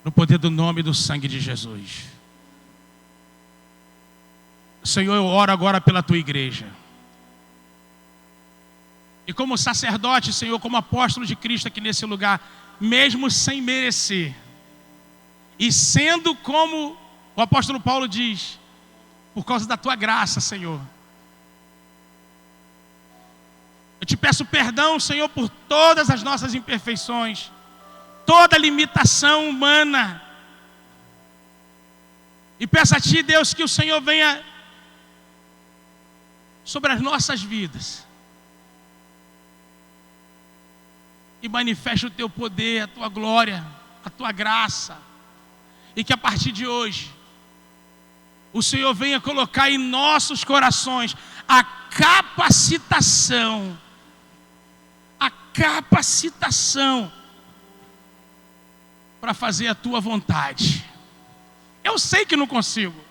No poder do nome e do sangue de Jesus. Senhor, eu oro agora pela tua igreja. E como sacerdote, Senhor, como apóstolo de Cristo aqui nesse lugar, mesmo sem merecer, e sendo como o apóstolo Paulo diz, por causa da tua graça, Senhor. Eu te peço perdão, Senhor, por todas as nossas imperfeições, toda limitação humana. E peço a Ti, Deus, que o Senhor venha sobre as nossas vidas e manifeste o Teu poder, a Tua glória, a Tua graça. E que a partir de hoje o Senhor venha colocar em nossos corações a capacitação para fazer a tua vontade. Eu sei que não consigo.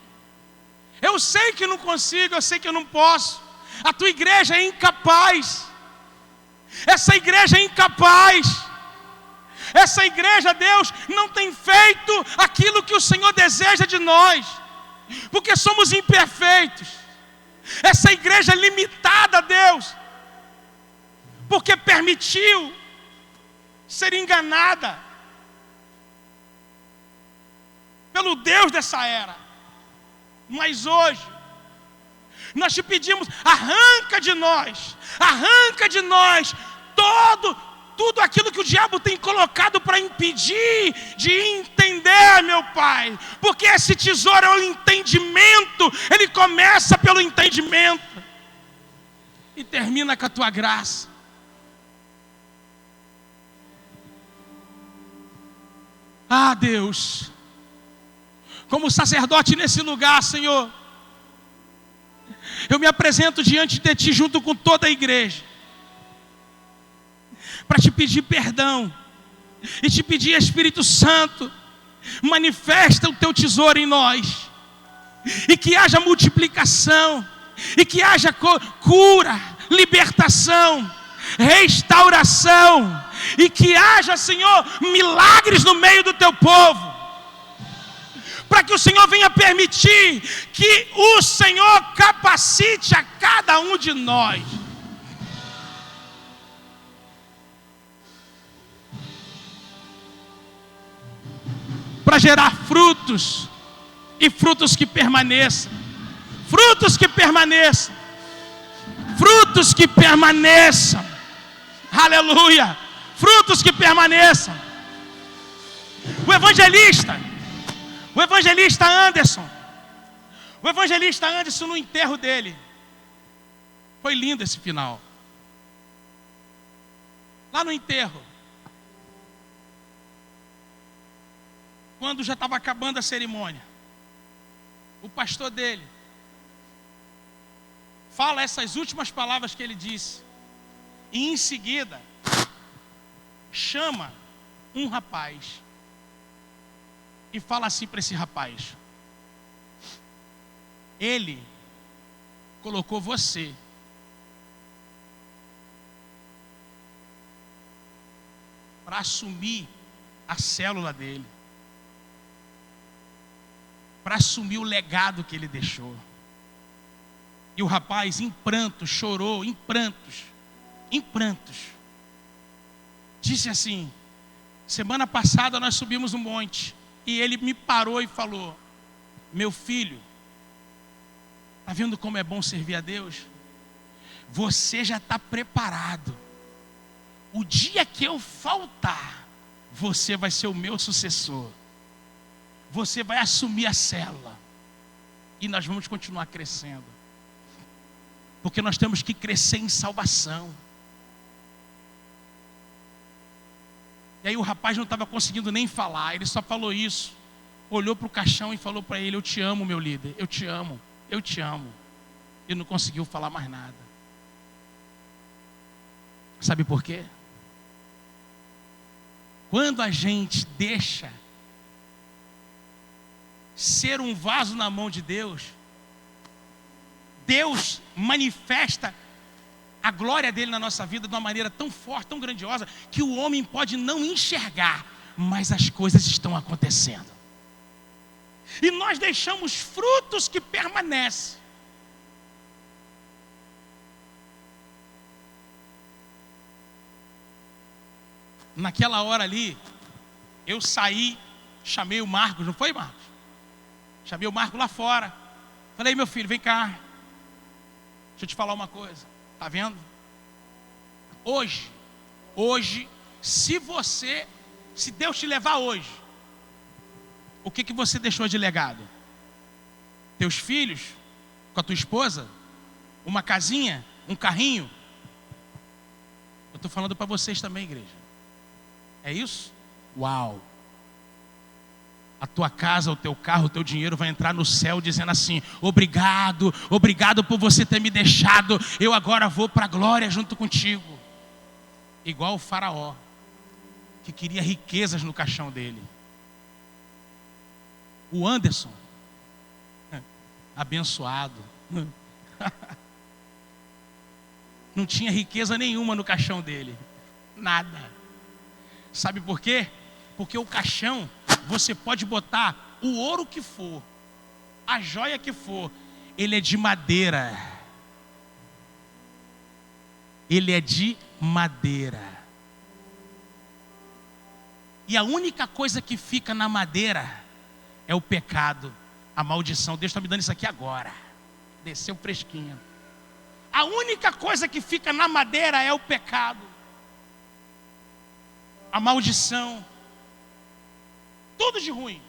Eu sei que não consigo, eu sei que eu não posso. A tua igreja é incapaz. Essa igreja é incapaz. Essa igreja, Deus, não tem feito aquilo que o Senhor deseja de nós, porque somos imperfeitos. Essa igreja é limitada, Deus, porque permitiu ser enganada pelo Deus dessa era. Mas hoje nós te pedimos, arranca de nós tudo aquilo que o diabo tem colocado para impedir de entender, meu Pai, porque esse tesouro é o entendimento. Ele começa pelo entendimento e termina com a tua graça. Ah, Deus, como sacerdote nesse lugar, Senhor, eu me apresento diante de Ti junto com toda a igreja, para Te pedir perdão e Te pedir, Espírito Santo, manifesta o Teu tesouro em nós, e que haja multiplicação, e que haja cura, libertação, restauração, e que haja, Senhor, milagres no meio do Teu povo. para que o Senhor venha permitir que o Senhor capacite a cada um de nós. Para gerar frutos, e frutos que permaneçam, frutos que permaneçam, frutos que permaneçam, aleluia, frutos que permaneçam. O evangelista Anderson, no enterro dele, foi lindo esse final. Lá no enterro, quando já estava acabando a cerimônia, o pastor dele fala essas últimas palavras que ele disse, e em seguida chama um rapaz e fala assim para esse rapaz: ele colocou você para assumir a célula dele, para assumir o legado que ele deixou. E o rapaz, em prantos, chorou, em prantos, disse assim: semana passada nós subimos um monte, e ele me parou e falou: meu filho, está vendo como é bom servir a Deus? Você já está preparado. O dia que eu faltar, você vai ser o meu sucessor. Você vai assumir a célula. E nós vamos continuar crescendo. Porque nós temos que crescer em salvação. E aí o rapaz não estava conseguindo nem falar. Ele só falou isso. Olhou para o caixão e falou para ele: eu te amo, meu líder. Eu te amo. Eu te amo. E não conseguiu falar mais nada. Sabe por quê? Quando a gente deixa ser um vaso na mão de Deus, Deus manifesta a glória dele na nossa vida de uma maneira tão forte, tão grandiosa, que o homem pode não enxergar, mas as coisas estão acontecendo. E nós deixamos frutos que permanecem. Naquela hora ali, eu saí, chamei o Marcos, não foi, Marcos? Chamei o Marcos lá fora. Falei: meu filho, vem cá. Deixa eu te falar uma coisa. Está vendo? Hoje, se Deus te levar hoje, o que você deixou de legado? Teus filhos, com a tua esposa, uma casinha, um carrinho? Eu estou falando para vocês também, igreja. É isso? Uau! A tua casa, o teu carro, o teu dinheiro vai entrar no céu dizendo assim: obrigado, obrigado por você ter me deixado, eu agora vou para a glória junto contigo. Igual o faraó, que queria riquezas no caixão dele. O Anderson, abençoado, não tinha riqueza nenhuma no caixão dele, nada. Sabe por quê? Porque o caixão, você pode botar o ouro que for, a joia que for, ele é de madeira. Ele é de madeira. E a única coisa que fica na madeira é o pecado, a maldição. Deus está me dando isso aqui agora. Desceu fresquinho. A única coisa que fica na madeira é o pecado, a maldição. Tudo de ruim.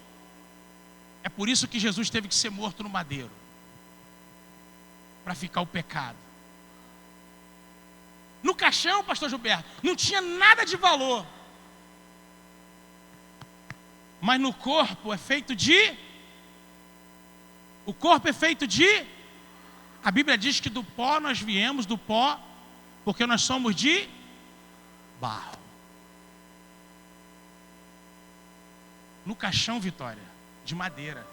É por isso que Jesus teve que ser morto no madeiro, para ficar o pecado. No caixão, pastor Gilberto, não tinha nada de valor. Mas no corpo é feito de... O corpo é feito de... A Bíblia diz que do pó nós viemos, do pó, porque nós somos de barro. No caixão, Vitória, de madeira,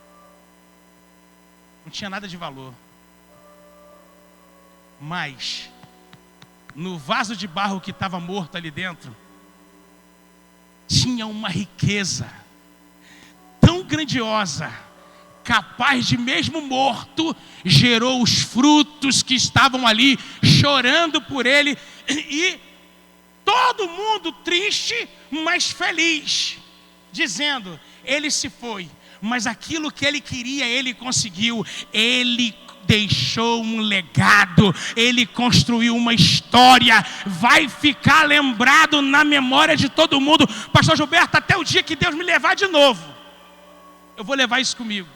não tinha nada de valor. Mas no vaso de barro que estava morto ali dentro, tinha uma riqueza tão grandiosa, capaz de, mesmo morto, gerou os frutos que estavam ali, chorando por ele, e todo mundo triste, mas feliz, dizendo: ele se foi, mas aquilo que ele queria, ele conseguiu. Ele deixou um legado, ele construiu uma história, vai ficar lembrado na memória de todo mundo. Pastor Gilberto, até o dia que Deus me levar de novo, eu vou levar isso comigo.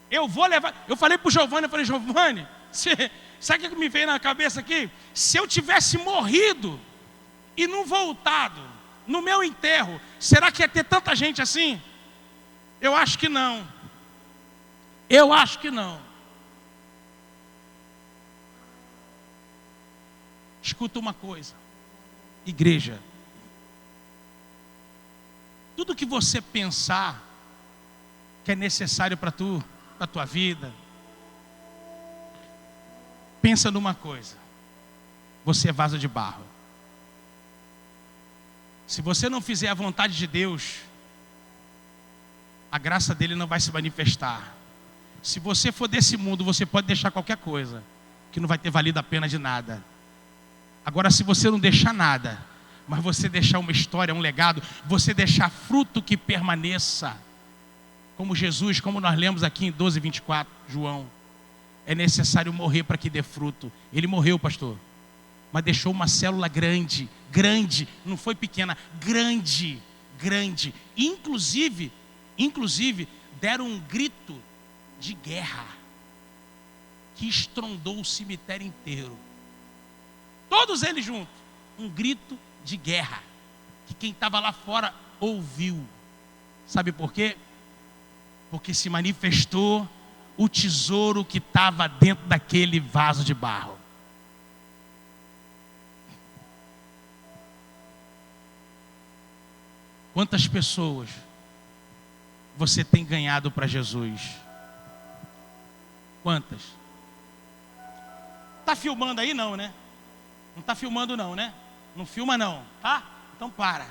Eu vou levar. Eu falei para o Giovanni, Giovanni, sabe o que me veio na cabeça aqui? Se eu tivesse morrido e não voltado no meu enterro, será que ia ter tanta gente assim? Eu acho que não. Eu acho que não. Escuta uma coisa, igreja. Tudo que você pensar que é necessário para a tua vida, pensa numa coisa: você é vaso de barro. Se você não fizer a vontade de Deus, a graça dele não vai se manifestar. Se você for desse mundo, você pode deixar qualquer coisa, que não vai ter valido a pena de nada. Agora, se você não deixar nada, mas você deixar uma história, um legado, você deixar fruto que permaneça, como Jesus, como nós lemos aqui em 12:24, João, é necessário morrer para que dê fruto. Ele morreu, pastor, mas deixou uma célula grande, não foi pequena, grande. Inclusive, deram um grito de guerra que estrondou o cemitério inteiro. Todos eles juntos, um grito de guerra que quem estava lá fora ouviu. Sabe por quê? Porque se manifestou o tesouro que estava dentro daquele vaso de barro. Quantas pessoas você tem ganhado para Jesus? Quantas? Está filmando aí não, né? Não está filmando não, né? Não filma não, tá? Então para.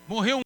Morreu um